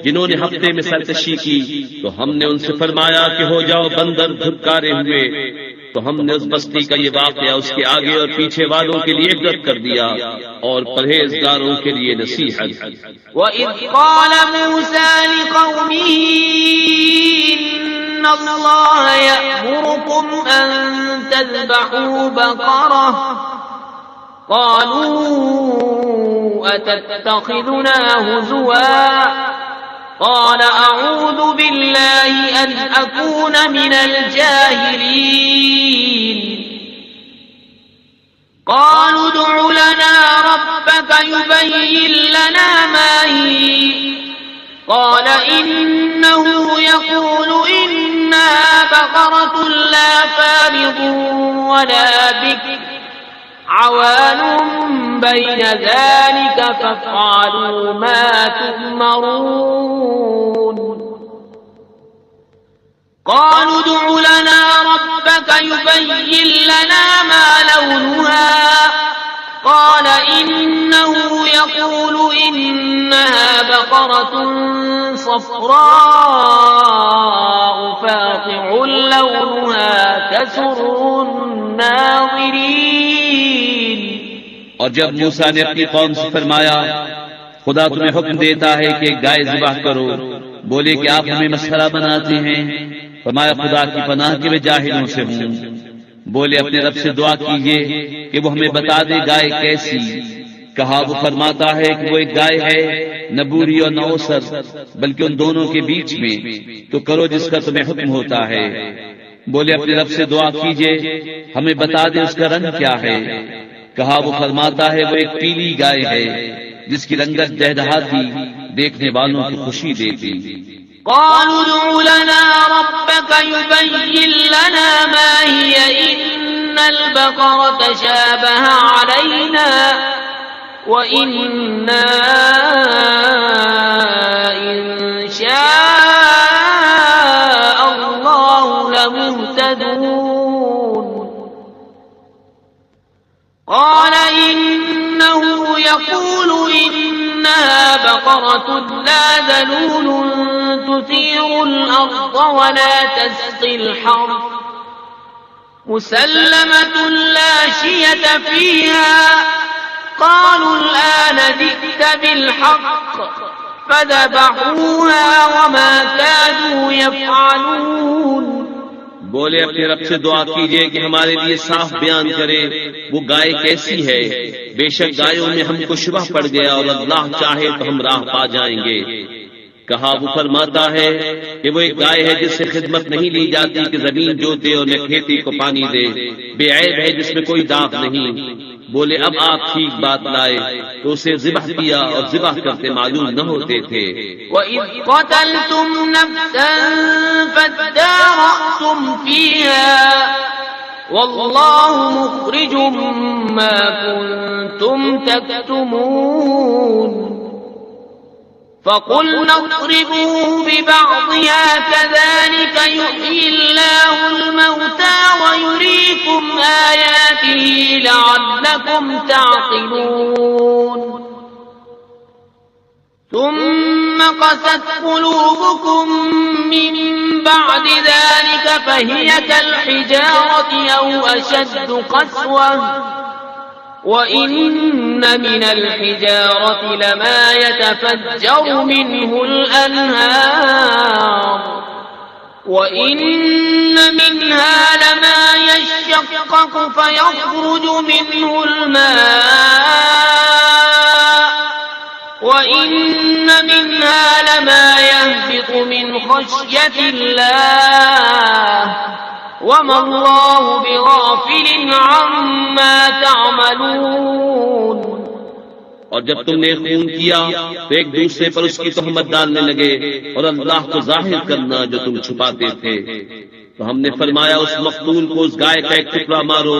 جنہوں نے ہفتے میں سرکشی کی تو ہم نے ان سے فرمایا کہ ہو جاؤ بندر دھتکارے ہوئے، تو ہم نے اس بستی کا یہ واقعہ اس کے آگے اور پیچھے والوں کے لیے عبرت کر دیا اور پرہیزگاروں کے لیے نصیحت۔ وَإِذْ قَالَ مُوسَىٰ لِقَوْمِهِ إِنَّ اللَّهَ يَأْمُرُكُمْ أَن تَذْبَحُوا بَقَرَةً قَالُوا أَتَتَّخِذُنَا هُزُوًا قَالَ أَعُوذُ بِاللَّهِ أَنْ أَكُونَ مِنَ الْجَاهِلِينَ قَالُوا ادْعُ لَنَا رَبَّكَ يُبَيِّن لَّنَا مَا هِيَ قَالَ إِنَّهُ يَقُولُ إِنَّهَا بَقَرَةٌ لَّا فَارِضٌ ولا بكر عوان بين ذلك فافعلوا ما تؤمرون قالوا ادع لنا ربك يبين لنا ما لونها قال إنه يقول إنها بقرة صفراء فاقع لونها تسر الناظرين. اور جب موسیٰ نے اپنی قوم سے فرمایا خدا تمہیں حکم دیتا ہے کہ گائے ذبح کرو، بولے کہ آپ ہمیں مسخرہ بناتے ہیں. فرمایا خدا کی پناہ کہ میں جاہلوں سے ہوں. بولے اپنے رب سے دعا کیجئے کہ وہ ہمیں بتا دے گائے کیسی. کہا وہ فرماتا ہے کہ وہ ایک گائے ہے نہ بوری اور نہ اوسر بلکہ ان دونوں کے بیچ میں، تو کرو جس کا تمہیں حکم ہوتا ہے. بولے اپنے رب سے دعا کیجئے ہمیں بتا دے اس کا رنگ کیا ہے. کہا وہ فرماتا ہے وہ ایک پیلی گائے ہے جس کی رنگت دہدہاتی دیکھنے والوں کو خوشی دیتی. قالوا ادع لنا ربك يبين لنا ما هي إن البقرة تشابه علينا وإنا إن شاء الله لمهتدون. قال إنه يقول إنها بقرة لا ذلول تثير الأرض ولا تسقي الحرث مسلمة لا شية فيها. قالوا الآن جئت بالحق فذبحوها وما كانوا يفعلون. بولے اپنے رب سے دعا کیجئے کہ ہمارے لیے صاف بیان کرے وہ گائے کیسی ہے. بے شک گایوں میں ہم کو شبہ پڑ گیا اور اللہ چاہے تو ہم راہ پا جائیں گے. کہا وہ فرماتا ہے کہ وہ ایک گائے ہے جس سے خدمت نہیں لی جاتی کہ زمین جوتے اور نہ کھیتی کو پانی دے، بے عیب ہے جس میں کوئی داغ نہیں. بولے اب آپ ٹھیک بات لائے تو اسے ذبح کیا اور ذبح کرتے معلوم نہ ہوتے تھے. وَإِذْ قَتَلْتُمْ نَفْسًا فَادَّارَأْتُمْ فِيهَا وَاللَّهُ مُخْرِجٌ مَا كُنتُمْ تَكْتُمُونَ. فَقُلْنَا اضْرِبُوهُ بِبَعْضِهَا كَذَلِكَ يُحْيِي اللَّهُ الْمَوْتَى وَيُرِيكُمْ آيَاتِهِ لَعَلَّكُمْ تَعْقِلُونَ. ثُمَّ قَسَتْ قُلُوبُكُم مِّن بَعْدِ ذَلِكَ فَهِيَ كَالْحِجَارَةِ أَوْ أَشَدُّ قَسْوَةً وَإِنَّ مِنَ الْحِجَارَةِ لَمَا يَتَفَجَّرُ مِنْهُ الْأَنْهَارُ وَإِنَّ مِنْهَا لَمَا يَشَّقَّقُ فَيَخْرُجُ مِنْهُ الْمَاءُ وَإِنَّ مِنْهَا لَمَا يَهْبِطُ مِنْ خَشْيَةِ اللَّهِ وَمَا اللَّهُ بِغَافِلٍ عَمَّا تَعْمَلُونَ. اور جب تم نے خون کیا تو ایک دوسرے پر اس کی تہمت ڈالنے لگے اور اللہ کو ظاہر کرنا جو تم چھپاتے تھے. تو ہم نے فرمایا اس مقتول کو اس گائے کا ایک ٹکڑا مارو،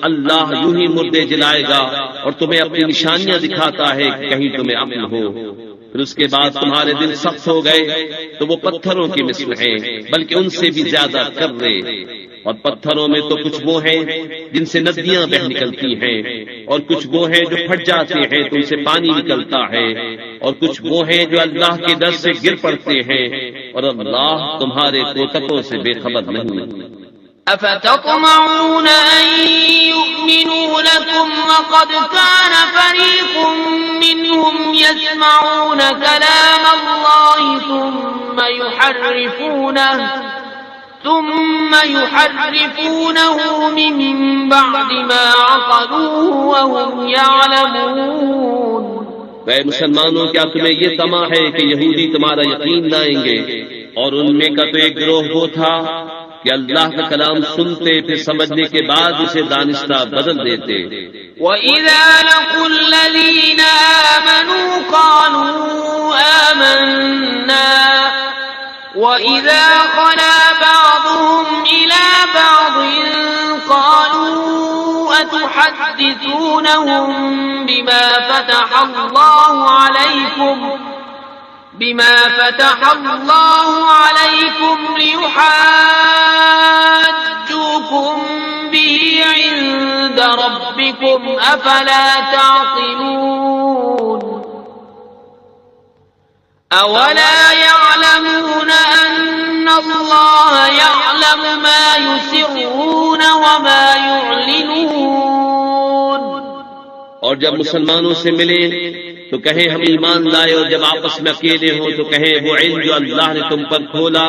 اللہ یوں ہی مردے جلائے گا اور تمہیں اپنی نشانیاں دکھاتا ہے کہ کہیں تمہیں عقل ہو. پھر اس کے بعد تمہارے دل سخت ہو گئے تو وہ پتھروں کی مثل ہیں بلکہ ان سے بھی زیادہ کرے. اور پتھروں میں تو کچھ وہ ہیں جن سے ندیاں بہ نکلتی ہیں، اور کچھ وہ ہیں جو پھٹ جاتے ہیں تو ان سے پانی نکلتا ہے، اور کچھ وہ ہیں جو اللہ کے ڈر سے گر پڑتے ہیں، اور اللہ تمہارے کوتکوں سے بے خبر نہیں. أفتطمعون أن يؤمنوا لكم وقد كان فريق منهم يسمعون كلام الله ثم يحرفونه من بعد ما عقلوه وهم يعلمون. اے مسلمانوں کیا تمہیں یہ طمع ہے کہ یہودی تمہارا یقین لائیں گے؟ اور ان میں کا تو ایک گروہ وہ تھا کہ اللہ کا کلام سنتے پھر سمجھنے کے بعد اسے دانستہ بدل دیتے. وَإِذَا لَقُوا الَّذِينَ آمَنُوا قَالُوا آمَنَّا وَإِذَا خَلَا بَعْضُهُمْ إِلَى بَعْضٍ قَالُوا تحدثونهم بما فتح الله عليكم ليحاجوكم به عند ربكم أفلا تعقلون أولا يعلمون أن الله يعلم ما يسرون وما يعلنون. اور جب مسلمانوں سے ملیں تو کہیں ہم ایمان لائے، اور جب آپس میں اکیلے ہوں تو کہیں وہ علم جو اللہ نے تم پر کھولا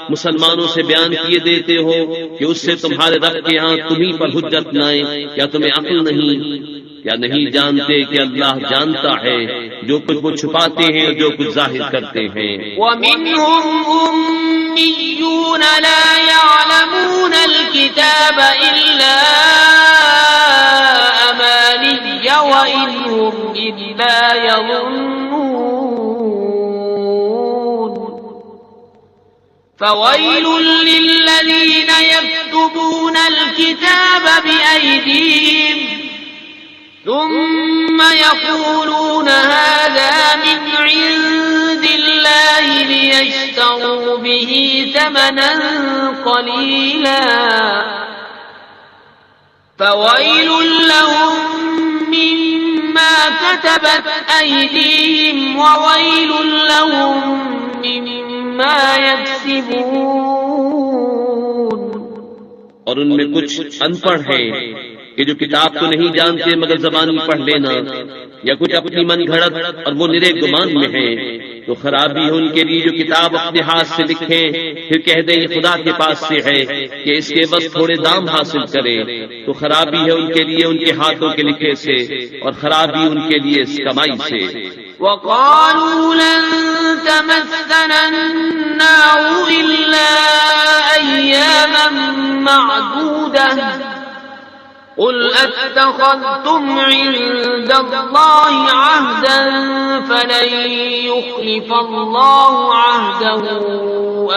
مسلمانوں سے بیان کیے دیتے ہو کہ اس سے تمہارے رب کے ہاں تمہیں پر حجت نہ آئے. کیا تمہیں عقل نہیں؟ کیا نہیں جانتے کہ اللہ جانتا ہے جو کچھ وہ چھپاتے ہیں اور جو کچھ ظاہر کرتے ہیں. وَمِنْهُمْ أُمِّيُّونَ لَا يَعْلَمُونَ الْكِتَابَ إِلَّا أَمَانِيَّ وَإِنْ هُمْ إِلَّا يَظُنُّونَ. فَوَيْلٌ لِّلَّذِينَ يَكْتُبُونَ الْكِتَابَ بِأَيْدِيهِمْ ثم يقولون هذا من عند الله ليشتروا به ثمنا قليلا فويل لهم مما كتبت أيديهم وويل لهم مما يكسبون. اور ان میں کچھ ان پڑھ ہیں کہ جو کتاب تو نہیں جانتے مگر زبانی پڑھ لینا، یا کچھ اپنی من گھڑت اور وہ نرے گمان میں ہیں. تو خرابی ہے ان کے لیے جو کتاب اپنے ہاتھ سے لکھیں پھر کہہ دیں یہ خدا کے پاس سے ہے کہ اس کے بس تھوڑے دام حاصل کریں. تو خرابی ہے ان کے لیے ان کے ہاتھوں کے لکھے سے، اور خرابی ان کے لیے اس کمائی سے. وقالوا لن تمسنا النار إلا أياما معدودة قل أتخذتم عند الله عهدا فلن يخلف الله عهده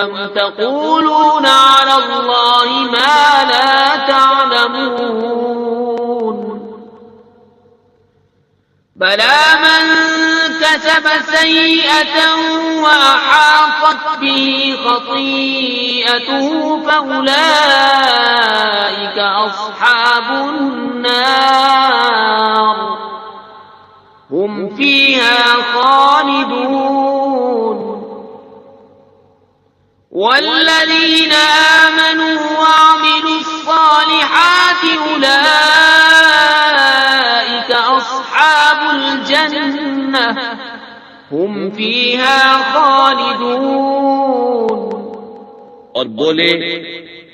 أم تقولون على الله ما لا تعلمون. بلى من كسب سيئة وأحاطت به خطيئته فأولئك أصحاب النار هم فيها خالدون. والذين آمنوا وعملوا الصالحات أولئك أصحاب الجنة هم فيها خالدون. اور بولے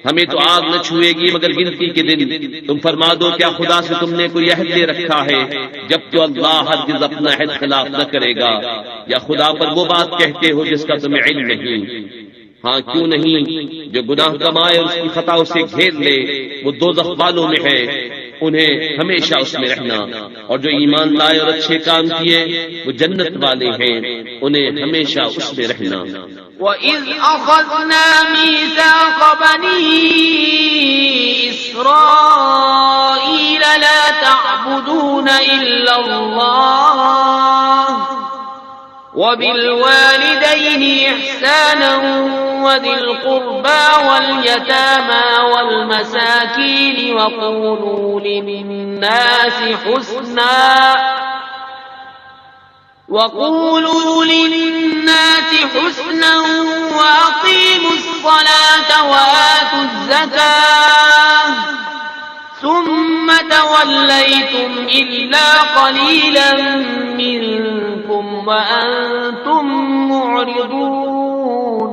ہمیں تو آگ نہ چھوئے گی مگر گنتی کے دن. تم فرما دو کیا خدا سے تم نے کوئی عہد لے رکھا ہے جب تو اللہ ہرگز اپنا عہد خلاف نہ کرے گا، یا خدا پر وہ بات کہتے ہو جس کا تمہیں علم نہیں. ہاں کیوں نہیں، جو گناہ کمائے اور اس کی خطا اسے گھیر لے وہ دوزخ والوں میں ہے، انہیں ہمیشہ اس میں رہنا. اور جو ایمان لائے اور اچھے کام کیے وہ جنت والے ہیں، انہیں ہمیشہ اس میں رہنا. وَإِذْ أَخَذْنَا مِيثَاقَ بَنِي إِسْرَائِيلَ لَا تَعْبُدُونَ إِلَّا اللَّهَ وَبِالْوَالِدَيْنِ إِحْسَانًا وَذِي الْقُرْبَى وَالْيَتَامَى وَالْمَسَاكِينِ وَقُولُوا لِلنَّاسِ حُسْنًا وَأَقِيمُوا الصَّلَاةَ وَآتُوا الزَّكَاةَ ثُمَّ تَوَلَّيْتُمْ إِلَّا قَلِيلًا مِّنكُمْ وَأَنتُم مُّعْرِضُونَ.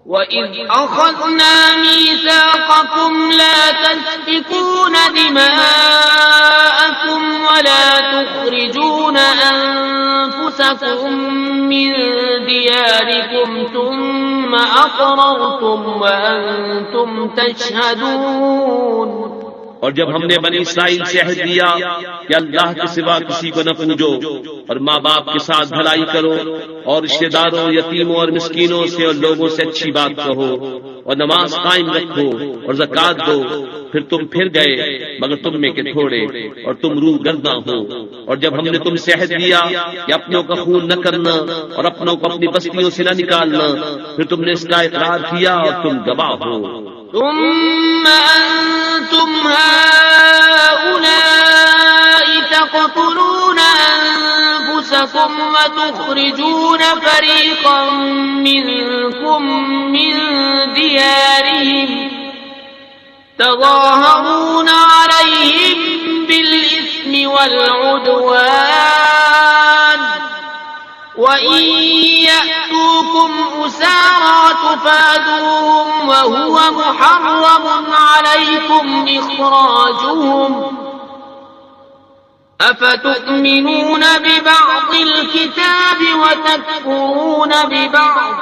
وَإِذْ أَخَذْنَا مِيثَاقَكُمْ لَا تَسْفِكُونَ دِمَاءَكُمْ وَلَا تُخْرِجُونَ أَنفُسَكُم مِّن دِيَارِكُمْ ثُمَّ أَقْرَرْتُمْ وَأَنتُمْ تَشْهَدُونَ. اور جب ہم نے بنی اسرائیل سے عہد دیا کہ اللہ کے سوا کسی کو نہ پوجو اور ماں باپ کے ساتھ بھلائی کرو اور رشتہ داروں، یتیموں اور مسکینوں سے اور لوگوں سے اچھی بات کہو اور نماز قائم رکھو اور زکوٰۃ دو، پھر تم پھر گئے مگر تم میں کے تھوڑے اور تم روح گرداں ہو۔ اور جب ہم نے تم سے عہد لیا کہ اپنوں کا خون نہ کرنا اور اپنوں کو اپنی بستیوں سے نہ نکالنا، پھر تم نے اس کا اقرار کیا اور تم گواہ ہو۔ ثم أنتم هؤلاء تقتلون أنفسكم وتخرجون فريقا منكم من ديارهم تظاهرون عليهم بالإثم والعدوان وإن يأتوكم أسارى تفادوهم وهو محرم عليكم إخراجهم أفتؤمنون ببعض الكتاب وتكفرون ببعض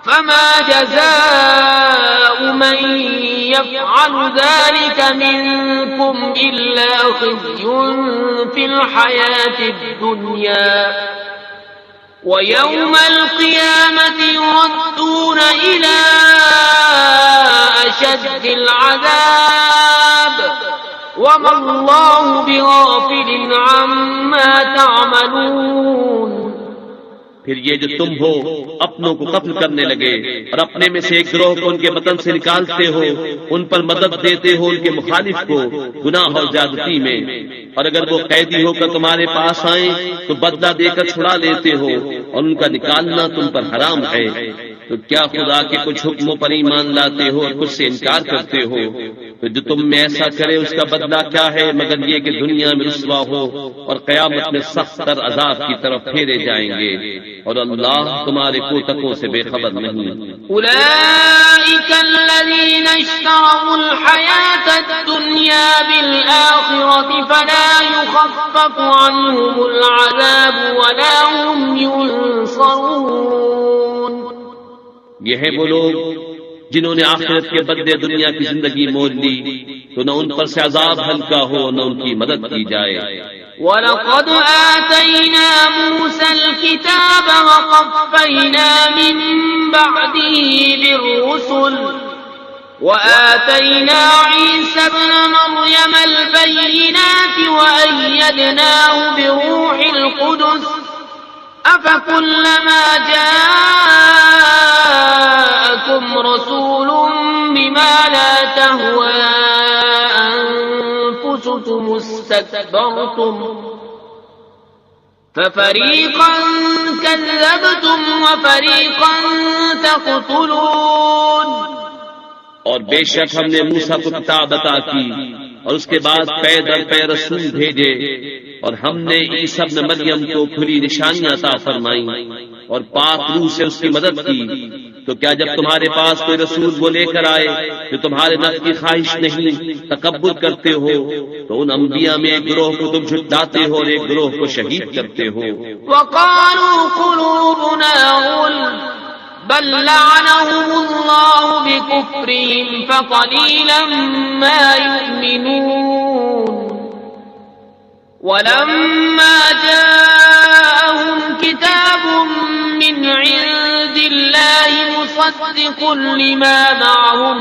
فما جزاء من يفعل ذلك منكم إلا خزي في الحياة الدنيا ويوم القيامة يردون إلى أشد العذاب وما الله بغافل عما تعملون۔ پھر یہ جو تم ہو اپنوں کو قتل کرنے لگے اور اپنے میں سے ایک گروہ کو ان کے وطن سے نکالتے ہو، ان پر مدد دیتے ہو ان کے مخالف کو گناہ اور زیادتی میں، اور اگر وہ قیدی ہو کر تمہارے پاس آئیں تو بدلہ دے کر چھڑا لیتے ہو اور ان کا نکالنا تم پر حرام ہے، تو کیا خدا کے کچھ حکموں پر ایمان لاتے ہو اور کچھ سے انکار کرتے ہو؟ تو جو تم میں ایسا کرے اس کا بدلہ کیا ہے مگر یہ کہ دنیا میں رسوا ہو اور قیامت میں سخت تر عذاب کی طرف پھیرے جائیں گے، اور اللہ تمہارے کوتکوں سے بے خبر نہیں۔ أولئك الذين اشتروا الحياة الدنيا بالآخرة فلا يخفف عنهم العذاب ولا هم ينصرون۔ یہ ہے وہ لوگ جنہوں نے آخرت کے بدلے دنیا کی زندگی مول لی، تو نہ ان پر سے عذاب ہلکا ہو نہ ان کی مدد کی جائے۔ وَلَقَدْ آتَيْنَا مُوسَى الْكِتَابَ وَقَفَّيْنَا مِن بَعْدِهِ بِالرُّسُلِ وَآتَيْنَا عِيسَى ابْنَ مَرْيَمَ الْبَيِّنَاتِ وَأَيَّدْنَاهُ بِرُوحِ الْقُدُسِ أَفَكُلَّمَا جَاءَكُمْ رَسُولٌ بِمَا لَا تَهْوَىٰ أَنفُسُكُمُ اسْتَكْبَرْتُمْ فَفَرِيقًا كَذَّبْتُمْ وَفَرِيقًا تَقْتُلُونَ۔ اور بے شک ہم نے موسیٰ کو کتاب عطا کی اور اس کے بعد پے در پے رسول بھیجے، اور ہم نے عیسیٰ ابن مریم کو کھلی نشانیاں عطا فرمائیں اور پاک روح سے اس کی مدد کی، تو کیا جب تمہارے پاس کوئی رسول وہ لے کر آئے جو تمہارے نفس کی خواہش نہیں تکبر کرتے ہو، تو ان انبیاء میں ایک گروہ کو تم جھٹلاتے ہو اور ایک گروہ کو شہید کرتے ہو۔ وقالوا قلوبنا غلف بل لعنهم الله بكفرهم فقليلا ما يؤمنون۔ ولما جاءهم كتاب من عند الله مصدق لما معهم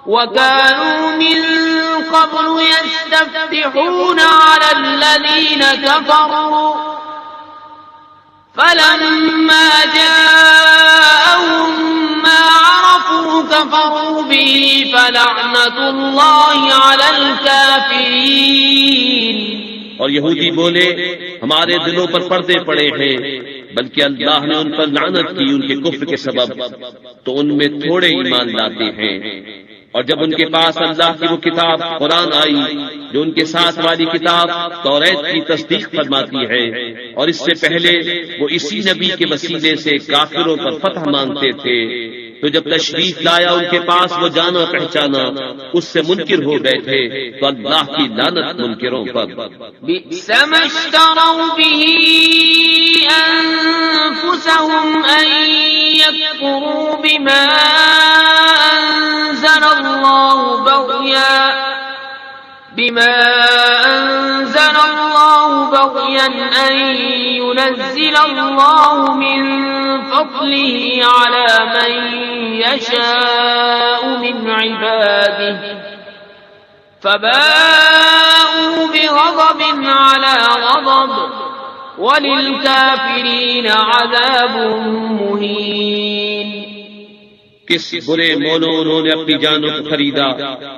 وكانوا من قبل يستفتحون على الذين كفروا فلما جاءهم ما عرفوا كفروا به فلعنة الله على الكافرين۔ اور یہودی بولے ہمارے دلوں پر پردے پڑے ہیں، بلکہ اللہ نے ان پر لعنت کی ان کے کفر کے سبب، تو ان میں تھوڑے ایمان لاتے ہیں۔ اور جب ان کے پاس اللہ کی وہ کتاب قرآن آئی جو ان کے ساتھ والی کتاب توریت کی تصدیق فرماتی ہے، اور اس سے پہلے وہ اسی نبی کے وسیلے سے کافروں پر فتح مانگتے تھے، تو جب تشریف لایا ان کے پاس وہ جانا پہچانا اس سے منکر ہو گئے تھے، تو اللہ کی لعنت منکروں پر۔ بئس ما اشتروا به أنفسهم أن يكفروا بما أنزل بما أنزل الله بغيا أن ينزل الله من فضله على من يشاء من عباده فباءوا بغضب على غضب وَلِلْكَافِرِينَ عَذَابٌ مُّهِينٌ۔ کس برے مولوں انہوں نے اپنی جانوں کو خریدا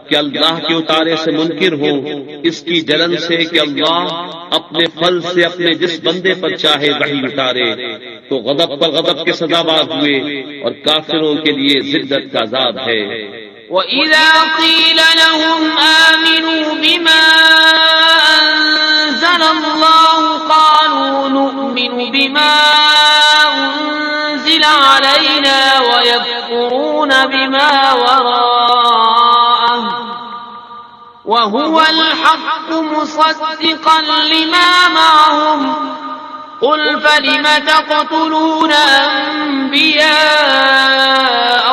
کہ اللہ کے اتارے سے منکر ہوں، اس کی جلن سے کہ اللہ اپنے فضل سے اپنے جس بندے پر چاہے وحی اتارے، تو غضب پر غضب کے سزاوار ہوئے، اور کافروں کے لیے ذلت کا عذاب ہے۔ وَإِذَا قِيلَ لَهُمْ آمِنُوا بِمَا أَنزَلَ اللَّهُ قَالُوا نُؤْمِنُ بِمَا أُنزِلَ عَلَيْنَا وَيَكْفُرُونَ بِمَا وَرَاءَهُ وَهُوَ الْحَقُّ مُصَدِّقًا لِمَا مَعَهُمْ قُلْ فَلِمَ تَقْتُلُونَ أَنبِيَاءَ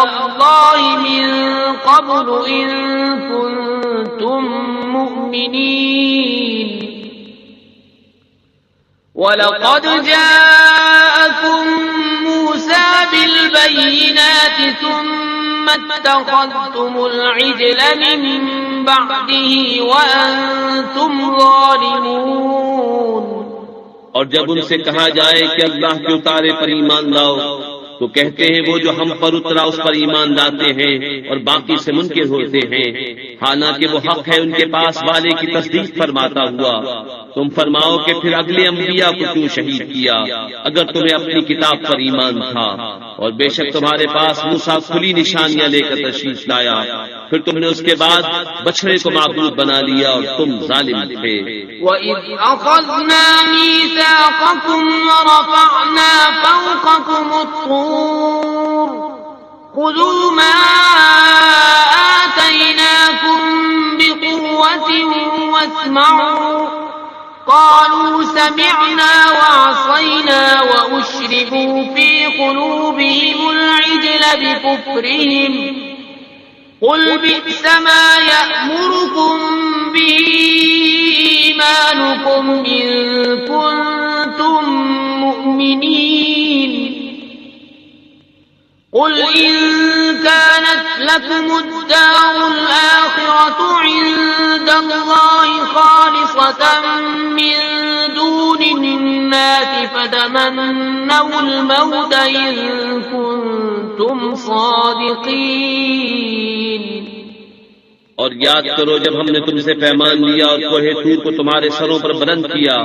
اللَّهِ مِن قَبْلُ إِن كُنتُم مُّؤْمِنِينَ وَلَقَدْ جَاءَكُم مُّوسَىٰ بِالْبَيِّنَاتِ ثُمَّ اتَّخَذْتُمُ الْعِجْلَ مِن بَعْدِهِ وَأَنتُمْ ظَالِمُونَ۔ اور جب ان سے کہا جائے کہ اللہ کے اتارے پر ایمان لاؤ تو کہتے ہیں وہ جو ہم پر اترا اس پر ایمان لاتے ہیں اور باقی سے منکر ہوتے ہیں، حالانکہ وہ حق ہے ان کے پاس والے کی تصدیق فرماتا ہوا۔ تم فرماؤ کہ پھر اگلے انبیاء کو کیوں شہید کیا اگر تمہیں اپنی کتاب پر ایمان تھا، اور بے شک تمہارے پاس موسیٰ کھلی نشانیاں لے کر تشریف لایا، پھر تم نے اس کے بعد بچھڑے کو معبود بنا لیا اور تم ظالم تھے۔ وَإِذْ أَخَذْنَا مِيثَاقَكُمْ وَرَفَعْنَا فَوْقَكُمُ الطُّورَ خُذُوا مَا آتَيْنَاكُمْ بِقُوَّةٍ وَاسْمَعُوا قَالُوا سَمِعْنَا وَعَصَيْنَا وَأُشْرِبُوا فِي قُلُوبِهِمُ الْعِجْلَ بِكُفْرِهِمْ قُلْ بِئْسَ مَا يَأْمُرُكُم بِهِ إِيمَانُكُمْ إِن كُنتُم مُّؤْمِنِينَ قُلْ إِن كَانَتْ لَكُمُ الدَّارُ الْآخِرَةُ عِندَ اللَّهِ خَالِصَةً مِّن دُونِ النَّاسِ فَتَمَنَّوُا الْمَوْتَ إِن كُنتُمْ صَادِقِينَ۔ اور یاد کرو جب ہم نے تم سے پیمان لیا اور کوہ طور کو تمہارے سروں پر بلند کیا،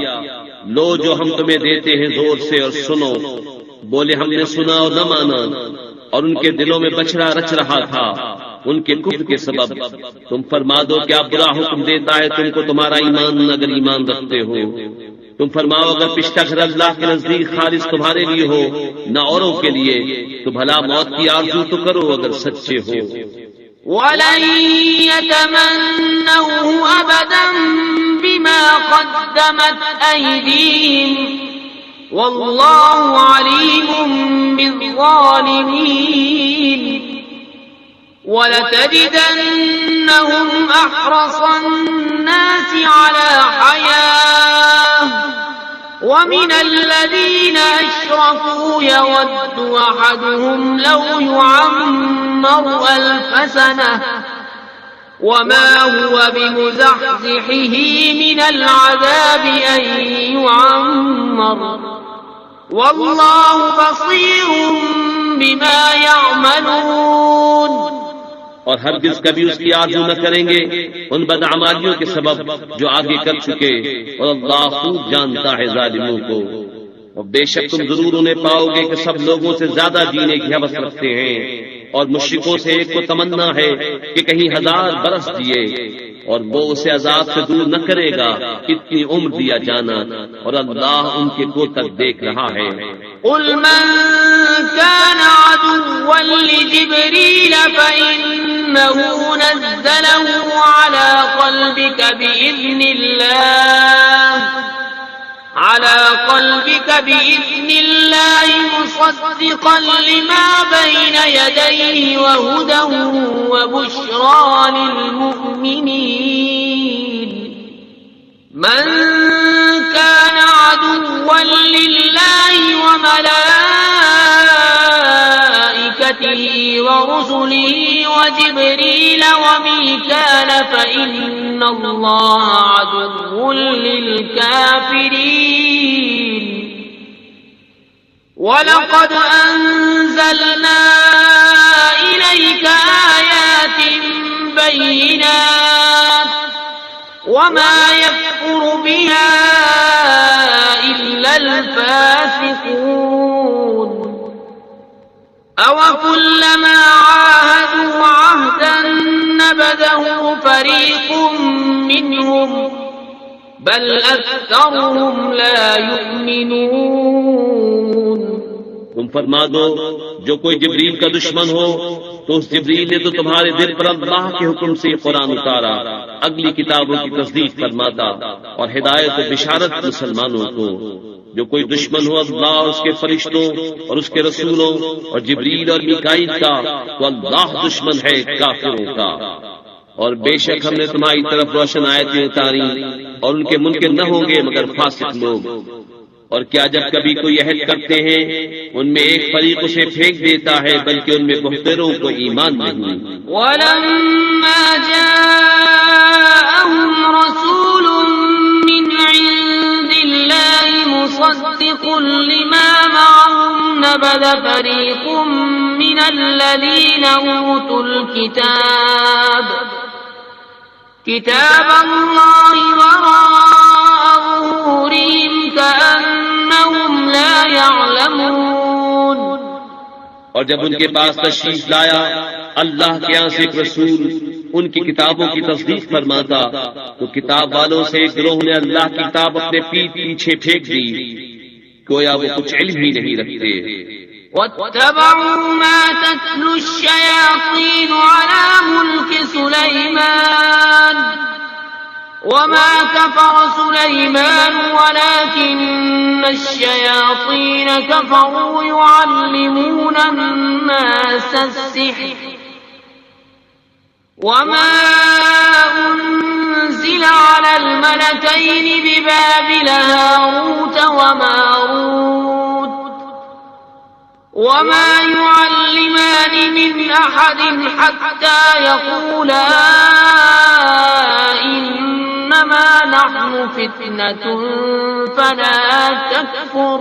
لو جو ہم تمہیں دیتے ہیں زور سے اور سنو۔ بولے ہم نے سنا اور نہ مانا، اور ان کے دلوں میں بچڑا رچ رہا تھا ان کے کفر کے سبب۔ تم فرما دو کیا برا حکم دیتا ہے تم کو تمہارا ایمان اگر ایمان رکھتے ہو؟ تم فرماؤ اگر پشتا گھر اللہ کے نزدیک خالص تمہارے لیے ہو نہ اوروں کے لیے، تو بھلا موت کی آرزو تو کرو اگر سچے ہو۔ وَلَن يَتَمَنَّوْهُ أَبَدًا بِمَا قَدَّمَتْ أَيْدِيهِمْ وَاللَّهُ عَلِيمٌ بِالظَّالِمِينَ وَلَتَجِدَنَّهُمْ أَحْرَصَ النَّاسِ عَلَى حَيَاةٍ وَمِنَ الَّذِينَ أَشْرَكُوا يَوَدُّ أَحَدُهُمْ لَوْ يُعَمَّرُ أَلْفَ سَنَةٍ وَمَا هُوَ بِمُزَحْزِحِهِ مِنَ الْعَذَابِ أَن يُعَمَّرَ وَاللَّهُ بَصِيرٌ بِمَا يَعْمَلُونَ۔ اور ہرگز کبھی اس کی آرزو نہ کریں گے ان بدعمالیوں کے سبب جو آگے کر چکے، اور اللہ خوب جانتا ہے ظالموں کو۔ اور بے شک تم ضرور انہیں پاؤ گے کہ سب لوگوں سے زیادہ جینے کی ہوس رکھتے ہیں، اور مشرکوں سے ایک کو تمنا ہے کہ کہیں 1000 برس دیے، اور وہ اسے عذاب سے دور نہ کرے گا اتنی عمر دیا جانا، اور اللہ ان کے کو تک دیکھ رہا ہے۔ قُلْ مَن كَانَ عَدُوًّا لِجِبْرِيلَ فَإِنَّهُ نَزَّلَهُ عَلَى قَلْبِكَ بِإِذْنِ اللَّهِ مُصَدِّقًا لِمَا بَيْنَ يَدَيْهِ وَهُدًى وَبُشْرَىٰ لِلْمُؤْمِنِينَ۔ من كان عدوا لله وملائكته ورسله وجبريل وميكال فإن الله عدو للكافرين وَلَقَدْ أَنزَلْنَا إِلَيْكَ آيَاتٍ بَيِّنَاتٍ وَمَا يَكْفُرُ بِهَا إِلَّا الْفَاسِقُونَ أَوَكُلَّمَا عَاهَدُوا عَهْدًا نَبَذَهُ فَرِيقٌ مِّنْهُمْ بَلْ أَكْثَرُهُمْ لَا يُؤْمِنُونَ تم فرما دو جو کوئی جبریل کا دشمن ہو تو اس جبریل نے تو تمہارے دل پر اللہ کے حکم سے قرآن اتارا اگلی کتابوں کی تصدیق فرماتا اور ہدایت و بشارت مسلمانوں کو. جو کوئی دشمن ہو اللہ اور اس کے فرشتوں اور اس کے رسولوں اور جبریل اور میکائیل کا تو اللہ دشمن ہے کافروں کا. اور بے شک ہم نے تمہاری طرف روشن آیتیں اتاری اور ان کے منکر نہ ہوں گے مگر فاسق لوگ. اور کیا جب کبھی کوئی عہد کرتے ہیں ان میں ایک فریق اسے پھینک دیتا ہے بلکہ ان میں بہتروں کو ایمان نہیں. وَلَمَّا جَاءَهُمْ رَسُولٌ مِّنْ عِندِ اللَّهِ مُصَدِّقٌ لِّمَا مَعَهُمْ نَبَذَ فَرِيقٌ مِّنَ الَّذِينَ أُوتُوا الْكِتَابَ كِتَابَ اللَّهِ وَرَاءَ ظُهُورِهِمْ كَأَنَّهُمْ لَا يَعْلَمُونَ. اور جب ان کے پاس تشریف لایا اللہ کے یہاں سے ایک رسول ان کی کتابوں کی تصدیق فرماتا تو کتاب والوں سے ایک گروہ نے اللہ کی کتاب اپنے پیٹ پیچھے پھینک دی گویا وہ کچھ علم ہی نہیں رکھتے. وَاتَّبَعُوا مَا تَتْلُو الشَّيَاطِينُ عَلَى مُلْكِ سُلَيْمَانَ وَمَا كَفَرَ سُلَيْمَانُ وَلَكِنَّ الشَّيَاطِينَ كَفَرُوا يُعَلِّمُونَ النَّاسَ السِّحْرَ وَمَا أُنزِلَ عَلَى الْمَلَكَيْنِ بِبَابِلَ هَارُوتَ وَمَارُوتَ وَمَا يُعَلِّمَانِ مِنْ أَحَدٍ حَتَّى يَقُولَا إِنَّمَا نَحْنُ فِتْنَةٌ فَلَا تَكْفُرْ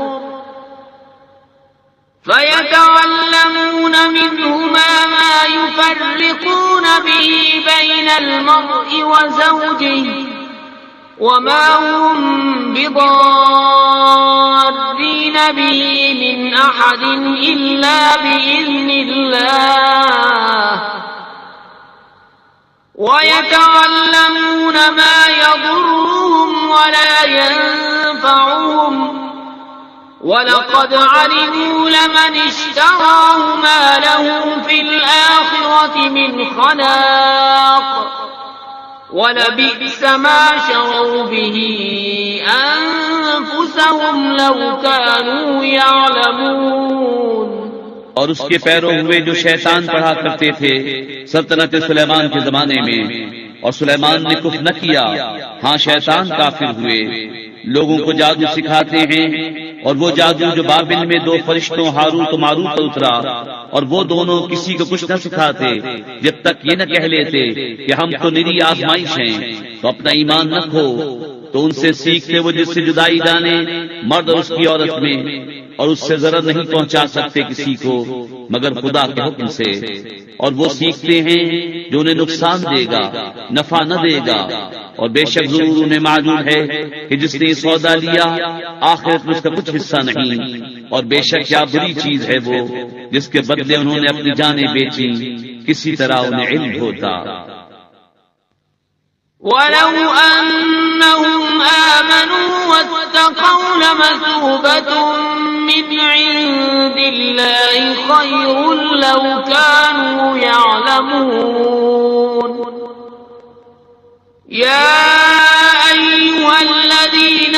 فَيَتَعَلَّمُونَ مِنْهُمَا مَا يُفَرِّقُونَ بِهِ بَيْنَ الْمَرْءِ وَزَوْجِهِ وَمَا هُمْ بِضَارِّينَ بِهِ مِنْ أَحَدٍ إِلَّا بِإِذْنِ اللَّهِ وَيَتَعَلَّمُونَ مَا يَضُرُّهُمْ وَلَا يَنفَعُهُمْ وَلَقَدْ عَلِمُوا لَمَنِ اشْتَرَاهُ مَا لَهُ فِي الْآخِرَةِ مِنْ خَلَاقٍ وَلَبِئْسَ مَا شَرَوْا بِهِ أَنفُسَهُمْ لَوْ كَانُوا يَعْلَمُونَ. اور اس کے پیرو ہوئے جو شیطان پڑھا کرتے تھے سلطنت سلیمان کے زمانے میں اور سلیمان نے کفر نہ کیا ہاں شیطان کافر ہوئے. لوگوں کو جادو سکھاتے ہیں اور وہ جادو جو بابل میں دو فرشتوں ہاروت و ماروت پر اترا اور وہ دونوں کسی کو کچھ نہ سکھاتے جب تک یہ نہ کہہ لیتے کہ ہم تو نری آزمائش ہیں تو اپنا ایمان نہ کھو. تو ان سے سیکھتے وہ جس سے جدائی جانے مرد اور اس کی عورت میں اور اس سے ضرر نہیں پہنچا سکتے کسی کو مگر خدا کے حکم سے. اور وہ سیکھتے ہیں جو انہیں نقصان دے گا نفع نہ دے گا اور بے شک ضرور انہیں معلوم ہے کہ جس نے سودا لیا آخرت میں اس کا کچھ حصہ نہیں اور بے شک کیا بری چیز ہے وہ جس کے بدلے انہوں نے اپنی جانیں بیچی کسی طرح انہیں علم ہوتا. وَلَوْ أَنَّهُمْ آمَنُوا وَاتَّقَوْا لَمَثُوبَةٌ مِّنْ عِندِ اللَّهِ خَيْرٌ لَوْ كَانُوا يَعْلَمُونَ. يَا أَيُّهَا الَّذِينَ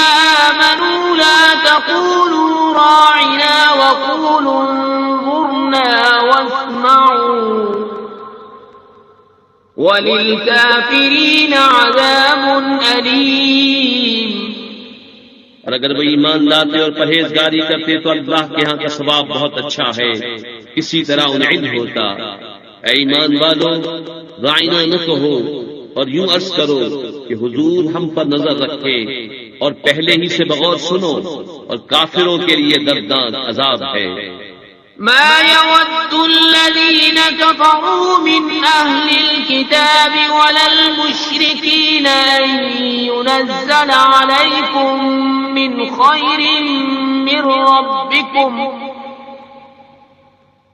آمَنُوا لَا تَقُولُوا رَاعِنَا وَقُولُوا انظُرْنَا وَاسْمَعُوا وَلِلْكَافِرِينَ عَذَابٌ أَلِيمٌ۔ اور اگر وہ ایمان لاتے اور پرہیزگاری کرتے تو اللہ کے ہاں کا ثواب بہت اچھا ہے، اسی طرح انہیں علم ہوتا۔ اے ایمان والو، رائنا نہ کہو اور یوں عرض کرو کہ حضور ہم پر نظر رکھے، اور پہلے ہی سے بغور سنو، اور کافروں کے لیے دردناک عذاب ہے۔ ما يود الذين كفروا من أهل الكتاب ولا المشركين أن ينزل عليكم من خير من ربكم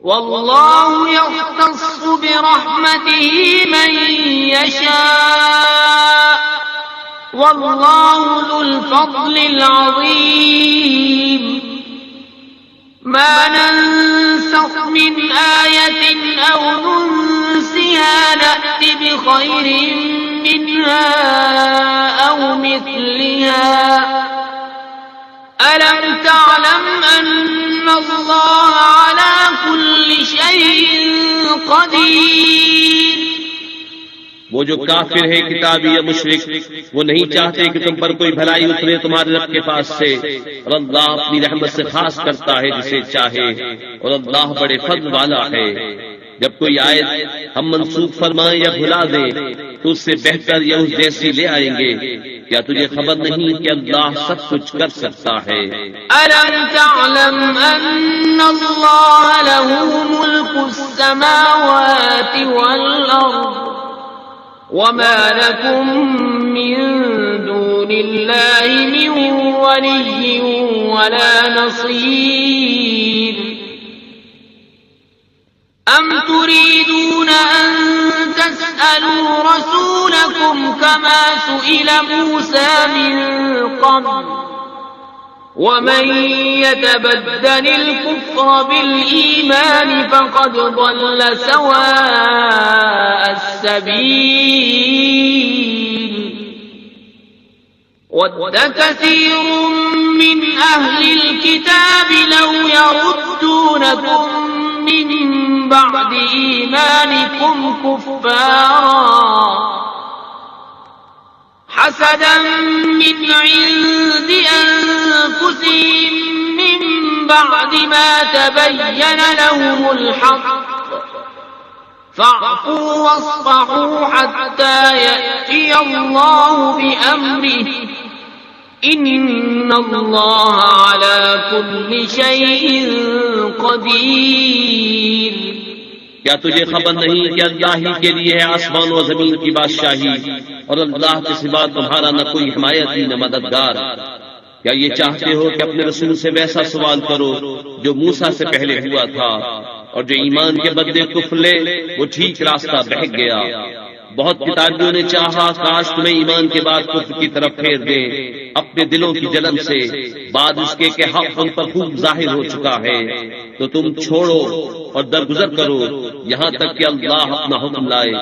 والله يختص برحمته من يشاء والله ذو الفضل العظيم۔ ما ننسخ من آية أو ننسها نأت بخير منها أو مثلها ألم تعلم أن الله على كل شيء قدير۔ وہ جو کافر ہے کتابی یا مشرک، وہ نہیں چاہتے کہ تم پر کوئی بھلائی اترے تمہارے رب کے پاس سے، اور اللہ اپنی رحمت سے خاص کرتا ہے جسے چاہے، اور اللہ بڑے فضل والا ہے۔ جب کوئی آیت ہم منسوخ فرمائیں یا بھلا دیں تو اس سے بہتر یا اس جیسی لے آئیں گے۔ کیا تجھے خبر نہیں کہ اللہ سب کچھ کر سکتا ہے؟ أَلَمْ تَعْلَمْ أَنَّ اللَّهَ لَهُ مُلْكُ السَّمَاوَاتِ وَالْأَرْضِ وَمَا لَكُم مِّن دُونِ اللَّهِ مِن وَلِيٍّ وَلَا نَصِيرٍ۔ أَمْ تُرِيدُونَ أَن تَسْأَلُوا رَسُولَكُمْ كَمَا سُئِلَ مُوسَى مِن قَبْلُ وَمَن يَتَبَدَّلِ الْكُفْرَ بِالْإِيمَانِ فَقَدْ ضَلَّ سَوَاءَ السَّبِيلِ۔ وَدَّ كَثِيرٌ مِّنْ أَهْلِ الْكِتَابِ لَوْ يَرُدُّونَكُم مِّن بَعْدِ إِيمَانِكُمْ كُفَّارًا حَسَدًا مِّنْ عِندِ أَنفُسِهِم مِّن بَعْدِ مَا تَبَيَّنَ لَهُمُ الْحَقُّ فَاعْفُوا وَاصْفَحُوا حَتَّى يَأْتِيَ اللَّهُ بِأَمْرِهِ إِنَّ اللَّهَ عَلَى كُلِّ شَيْءٍ قَدِيرٌ۔ کیا تجھے خبر نہیں کہ اللہ ہی کے لیے ہے آسمان و زمین کی بادشاہی، اور اللہ کے سوا تمہارا نہ کوئی حمایتی نہ مددگار؟ کیا یہ چاہتے ہو کہ اپنے رسول سے ویسا سوال کرو جو موسیٰ سے پہلے ہوا تھا، اور جو ایمان کے بدلے کفر لے وہ ٹھیک راستہ بہک گیا؟ بہت کتابیوں نے چاہا کاش تمہیں ایمان کے بعد کفر کی طرف پھیر دیں اپنے دلوں کی جلن سے، بعد اس کے کہ حق ان پر خوب ظاہر ہو چکا ہے، تو تم چھوڑو اور درگزر کرو یہاں تک کہ اللہ اپنا حکم لائے،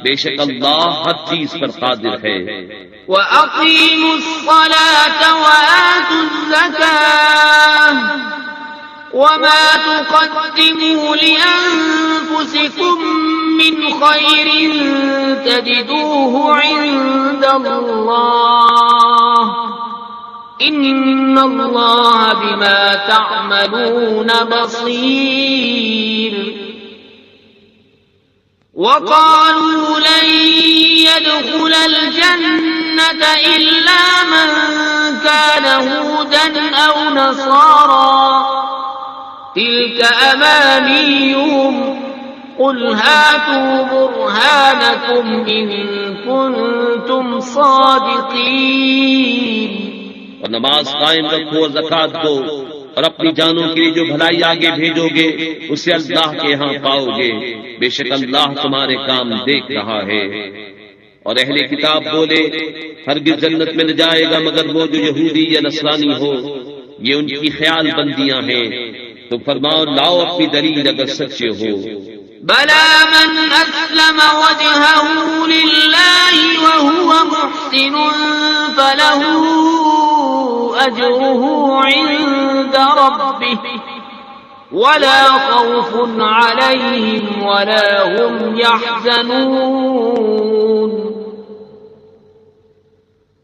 بے شک اللہ ہر چیز پر قادر ہے۔ وَأَقِيمُوا الصَّلَاةَ وَآتُوا الزَّكَاةَ وَمَا تُقَدِّمُوا لِأَنفُسِكُم مِّنْ خَيْرٍ تَجِدُوهُ عِندَ اللَّهِ إِنَّ اللَّهَ بِمَا تَعْمَلُونَ بَصِيرٌ۔ وَقَالُوا لَن يَدْخُلَ الْجَنَّةَ إِلَّا مَن كَانَ هُودًا أَوْ نَصَارَىٰ تِلْكَ أَمَانِيُّهُمْ قُلْ هَاتُوا بُرْهَانَكُمْ إِن كُنتُمْ صَادِقِينَ۔ اور نماز قائم رکھو اور زکوٰۃ دو، اور اپنی جانوں کے لیے جو بھلائی آگے بھیجو گے اسے اللہ کے ہاں پاؤ گے، بے شک اللہ تمہارے کام دیکھ رہا ہے۔ اور اہل کتاب بولے ہرگز جنت میں نہ جائے گا مگر وہ جو یہودی یا نصرانی ہو، یہ ان کی خیال بندیاں ہیں۔ تو فرماؤ لاؤ اپنی دلیل اگر سچے ہو۔ بَلَى مَنْ أَسْلَمَ وَجْهَهُ لِلَّهِ وَهُوَ مُحْسِنٌ فَلَهُ أَجْرُهُ عِندَ رَبِّهِ ولا خوف عليهم ولا هم يحزنون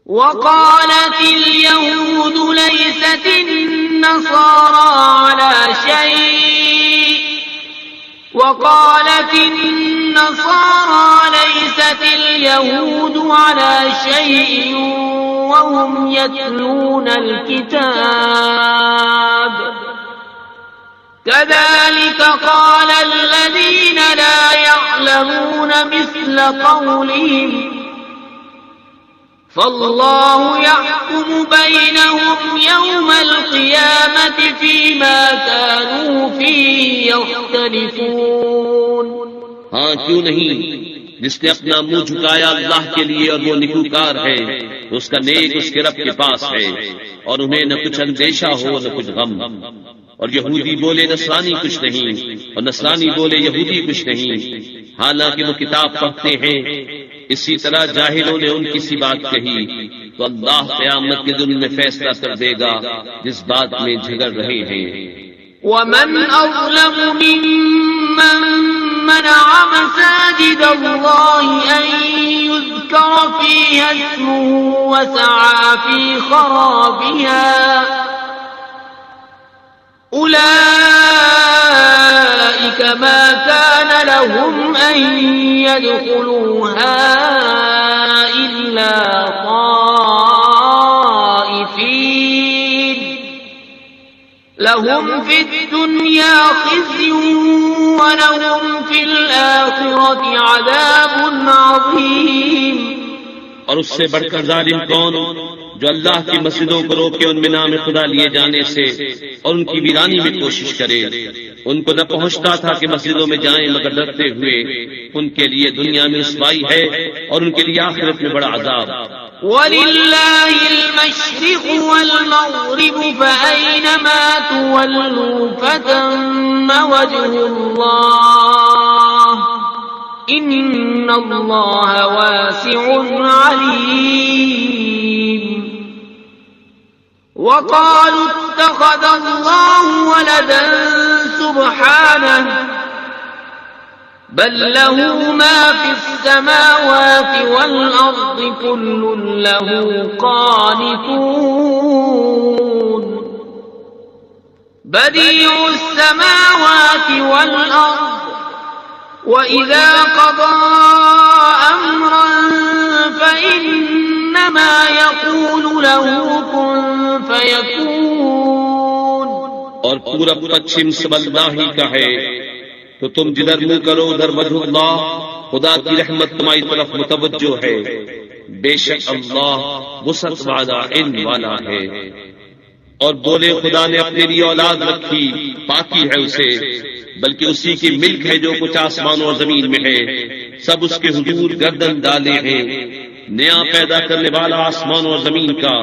وقالت اليهود ليست النصارى على شيء وقالت النصارى ليست اليهود على شيء وهم يتلون الكتاب كذلك قال الذين لا يعلمون مثل قولهم فالله يحكم بينهم يوم القيامة فيما كانوا فيه يختلفون. ہاں کیوں نہیں، جس نے اپنا منہ جھکایا اللہ کے لیے اور وہ نیکوکار ہے تو اس کا نیک اس کے رب کے پاس ہے، اور انہیں نہ کچھ اندیشہ ہو نہ کچھ غم. اور یہودی بولے نصرانی کچھ نہیں، اور نصرانی بولے یہودی کچھ نہیں، حالانکہ وہ کتاب پڑھتے ہیں. اسی طرح جاہلوں نے ان کی سی بات کہی تو اللہ قیامت کے دن میں فیصلہ کر دے گا جس بات میں جھگڑ رہے ہیں. ومن أظلم ممن منع مساجد الله أن يذكر فيها اسمه وسعى في خرابها أولئك ما كان لهم أن يدخلوها إلا خائفين لهم في الدنيا خزي ولهم في الآخرة عذاب عظيم. اور اس سے بڑھ کر ظالم کون جو اللہ کی مسجدوں کو روکے ان میں نام خدا لیے جانے سے اور ان کی ویرانی میں کوشش کرے. ان کو نہ پہنچتا تھا کہ مسجدوں میں جائیں مگر ڈرتے ہوئے. ان کے لیے دنیا میں رسوائی ہے اور ان کے لیے آخرت میں بڑا عذاب. وَلِلَّهِ الْمَشْرِقُ وَالْمَغْرِبُ فَأَيْنَمَا تُوَلُّوا فَثَمَّ وَجْهُ اللَّهِ إِنَّ اللَّهَ وَاسِعٌ عَلِيمٌ. وَقَالُوا اتَّخَذَ اللَّهُ وَلَدًا سُبْحَانَهُ بل له ما في السماوات والأرض كل له قانتون. بديع السماوات والأرض وإذا قضى أمرا فإنما يقول له كن فيكون. اور پورا پچھم سب اللہ ہی کا ہے، تو تم جدھر منہ کرو ادھر وجہ اللہ، خدا کی رحمت تمہاری طرف متوجہ ہے. بے شک اللہ وسعت والا علم والا ہے. اور بولے خدا نے اپنے لیے اولاد رکھی، پاکی ہے اسے، بلکہ اسی کی ملک ہے جو کچھ آسمانوں اور زمین میں ہے، سب اس کے حضور گردن ڈالے ہیں. نیا پیدا کرنے والا آسمانوں اور زمین کا،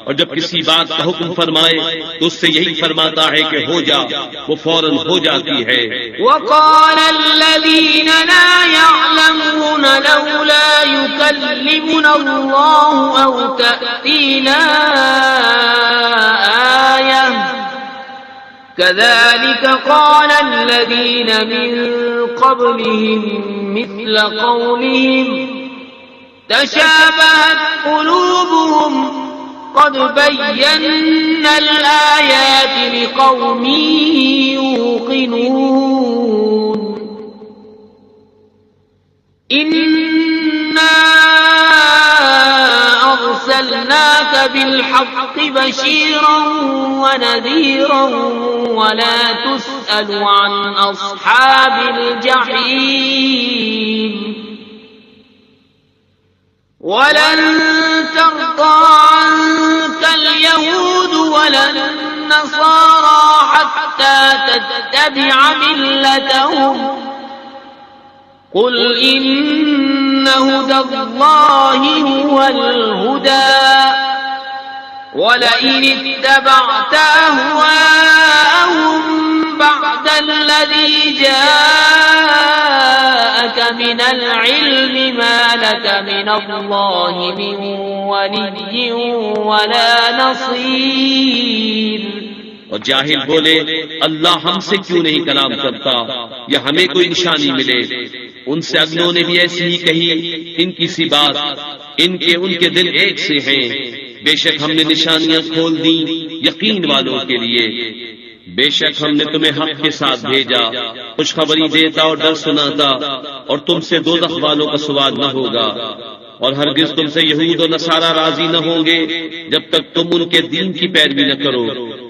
اور جب کسی بات کا حکم فرمائے تو اس سے یہی فرماتا ہے کہ ہو جا، وہ فوراً ہو جاتی ہے. وقال الذين لا يعلمون لولا يكلمنا الله أو تأتينا آية كذلك قال الذين من قبلهم مثل قولهم تشابهت قلوبهم قد بينا الآيات لقوم يوقنون. إنا أرسلناك بالحق بشيرا ونذيرا ولا تسأل عن أصحاب الجحيم. ولن ترضى عنك اليهود ولا النصارى حتى تتبع ملتهم قل إن هدى الله هو الهدى ولئن اتبعت أهواءهم بعد الذي جاءك من العلم ما لك من الله من ولي ولا نصير. اور جاہل بولے اللہ ہم سے کیوں نہیں کلام کرتا یا ہمیں کوئی نشانی ملے. ان سے اگلوں نے بھی ایسی ہی کہی ان کی سی بات، ان کے دل ایک سے ہیں. بے شک ہم نے نشانیاں کھول دی یقین والوں کے لیے. بے شک ہم نے تمہیں حق کے ساتھ بھیجا، خوشخبری دیتا اور ڈر سناتا، اور تم سے دوزخ والوں کا سوال نہ ہوگا. اور ہرگز تم سے یہود و نصارہ راضی نہ ہوں گے جب تک تم ان کے دین کی پیروی نہ کرو.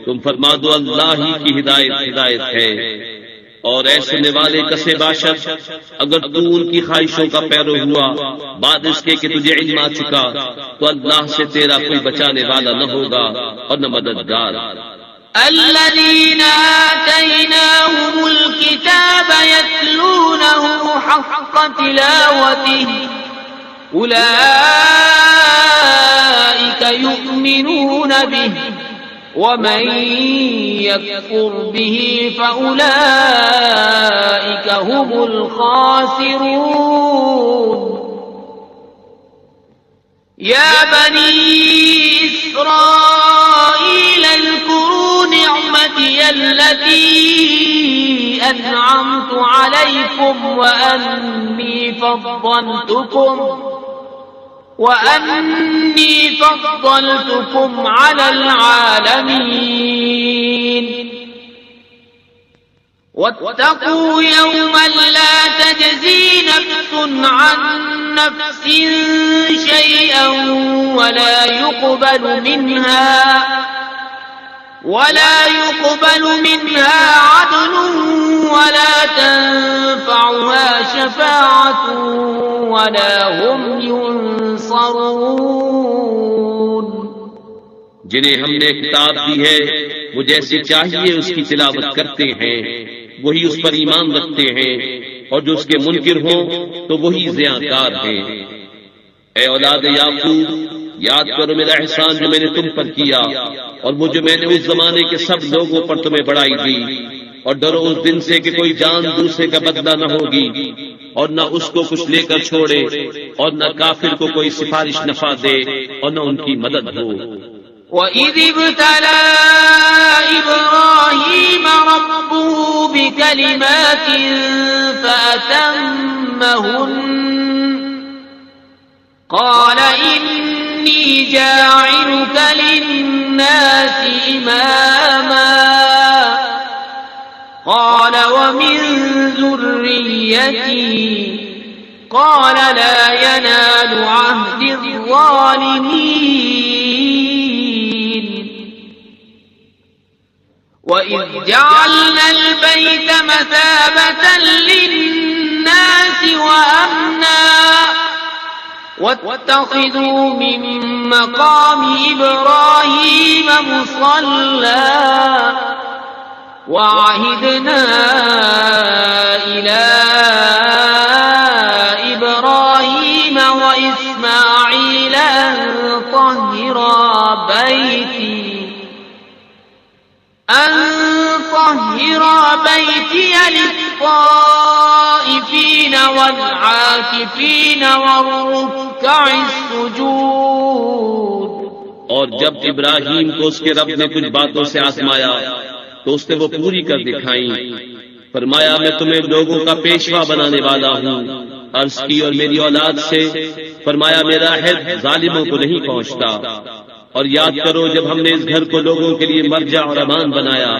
تم فرما دو اللہ ہی کی ہدایت ہے. اور اے سننے والے کسے باشد، اگر تو ان کی خواہشوں کا پیرو ہوا بعد اس کے کہ تجھے علم آ چکا، تو اللہ سے تیرا کوئی بچانے والا نہ ہوگا اور نہ مددگار. الذين آتيناهم الكتاب يتلونه حق تلاوته أولئك يؤمنون به ومن يكفر به فأولئك هم الخاسرون. يا بني إسرائيل اذكروا نعمتي التي أنعمت عليكم وأني فضلتكم على العالمين. واتقوا يوما لا تجزي نفس عن نفس شيئا ولا يقبل منها عدل ولا تنفعها شفاعة ولا هم ينصرون. جنہیں ہم نے کتاب دی ہے وہ جیسے چاہیے اس کی تلاوت کرتے ہیں، وہی اس پر ایمان رکھتے ہیں، اور جو اس کے منکر ہوں تو وہی زیانکار ہیں. اے اولاد یعقوب، یاد کرو میرا احسان جو میں نے تم پر کیا، اور وہ جو میں نے اس زمانے کے سب لوگوں پر تمہیں بڑائی دی. اور ڈرو اس دن سے کہ کوئی جان دوسرے کا بدلہ نہ ہوگی، اور نہ اس کو کچھ لے کر چھوڑے، اور نہ کافر کو کوئی سفارش نفع دے، اور نہ ان کی مدد ہو. وَإِذِ ابْتَلَىٰ إِبْرَاهِيمَ رَبُّهُ بِكَلِمَاتٍ فَأَتَمَّهُنَّ قَالَ إِنِّي جَاعِلُكَ لِلنَّاسِ إِمَامًا قَالَ وَمِن ذُرِّيَّتِي قَالَ لَا يَنَالُ عَهْدِ الظَّالِمِينَ. وَإِذْ جَعَلْنَا الْبَيْتَ مَثَابَةً لِلنَّاسِ وَأَمْنًا وَاتَّخِذُوا مِن مَّقَامِ إِبْرَاهِيمَ مُصَلًّى وَعَهِدْنَا إِلَىٰ إِبْرَاهِيمَ وَإِسْمَاعِيلَ أَن طَهِّرَا بَيْتِيَ لِلطَّائِفِينَ وَالْعَاكِفِينَ وَالرُّكَّعِ السُّجُودِ. اور جب ابراہیم کو اس کے رب نے کچھ باتوں سے آزمایا تو اس نے وہ پوری کر دکھائیں. فرمایا میں تمہیں لوگوں کا پیشوا بنانے والا ہوں. عرض کی اور میری اولاد سے. فرمایا میرا عہد ظالموں کو نہیں پہنچتا. اور یاد کرو جب ہم نے اس گھر کو لوگوں کے لیے مرجع اور امان بنایا،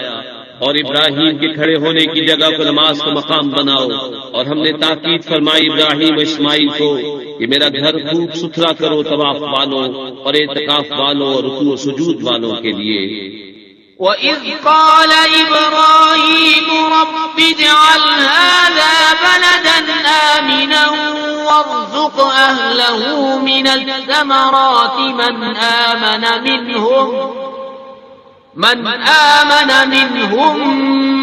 اور ابراہیم کے کھڑے ہونے کی جگہ کو نماز کا مقام بناؤ. اور ہم نے تاکید فرمائی ابراہیم و اسماعیل کو کہ میرا گھر خوب ستھرا کرو طواف والوں اور اعتکاف والوں اور رکوع و سجود والوں کے لیے. وَإِذْ قَالَ إِبْرَاهِيمُ رَبِّ اجْعَلْ هَٰذَا بَلَدًا آمِنًا وَارْزُقْ أَهْلَهُ مِنَ الثَّمَرَاتِ مَنْ آمَنَ مِنْهُم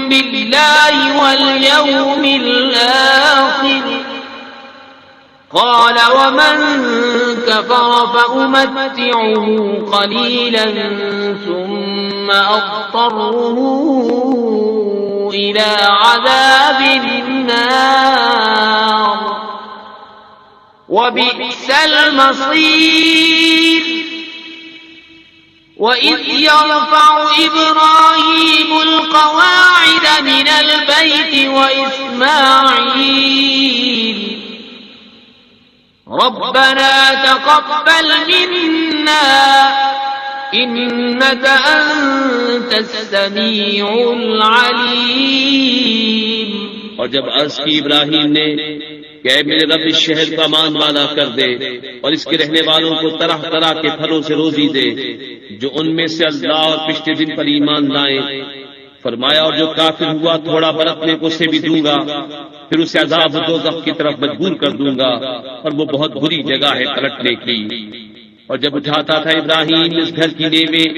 بِاللَّهِ وَالْيَوْمِ الْآخِرِ قَالَ وَمَن كَفَرَ فَأُمَتِّعُهُ قَلِيلًا ثُمَّ أَضْطَرُّهُ إِلَىٰ عَذَابِ النَّارِ وَبِئْسَ الْمَصِيرُ. وَإِذْ يَرْفَعُ إِبْرَاهِيمُ الْقَوَاعِدَ مِنَ الْبَيْتِ وَإِسْمَاعِيلُ رَبَّنَا تَقَبَّلْ مِنَّا إِنَّكَ أَنْتَ السَّمِيعُ الْعَلِيمُ۔ اور جب عرض کی ابراہیم نے کہ اے میرے رب اس شہر کو امان والا کر دے اور اس کے رہنے والوں کو طرح طرح کے پھلوں سے روزی دے جو ان میں سے اللہ اور پچھلے دن پر ایمان لائیں، فرمایا اور جو کافر ہوا تھوڑا برتنے کو اسے بھی دوں گا، پھر اسے عذاب دوزخ کی طرف مجبور کر دوں گا اور وہ بہت بری جگہ ہے پلٹنے کی۔ اور جب اٹھاتا تھا ابراہیم اس گھر کی نیویں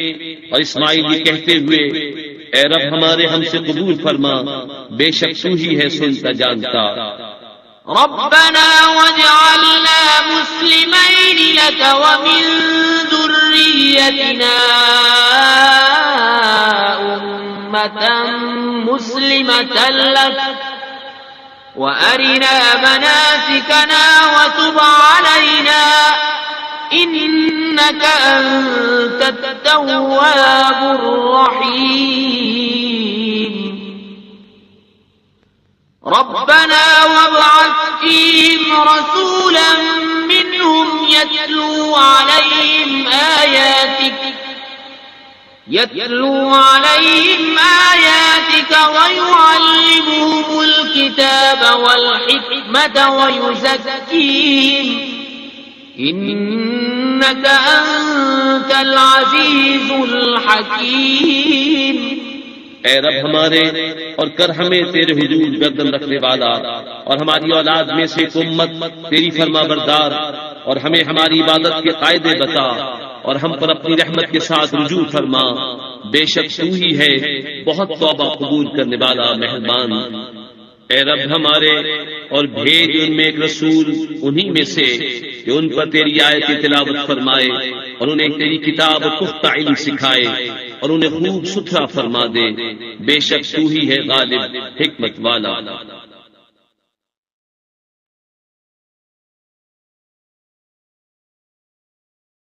اور اسماعیل یہ کہتے ہوئے اے رب ہمارے ہم سے قبول فرما، بے شک تو ہی ہے سنتا جانتا۔ ربنا واجعلنا مسلمين لك ومن ذريتنا أمة مسلمة لك وأرنا مناسكنا وتب علينا إنك أنت التواب الرحيم۔ ربنا وابعث فيهم رسولا منهم يتلو عليهم آياتك ويعلمهم الكتاب والحكمة ويزكيهم إنك أنت العزيز الحكيم۔ اے رب ہمارے اور کر ہمیں تیرے حضور گردن رکھنے والا اور ہماری اولاد میں سے ایک امت تیری فرما بردار، اور ہمیں ہماری عبادت کے قاعدے بتا اور ہم پر اپنی رحمت کے ساتھ رجوع فرما، بے شک تو ہی ہے بہت توبہ قبول کرنے والا مہربان۔ اے رب ہمارے اور بھیج ان میں ایک رسول انہی میں سے کہ ان پر تیری آیت تلاوت فرمائے اور انہیں تیری کتاب و پختہ علم سکھائے اور انہیں خوب ستھرا فرما دے، بے شک تو ہی ہے غالب حکمت والا۔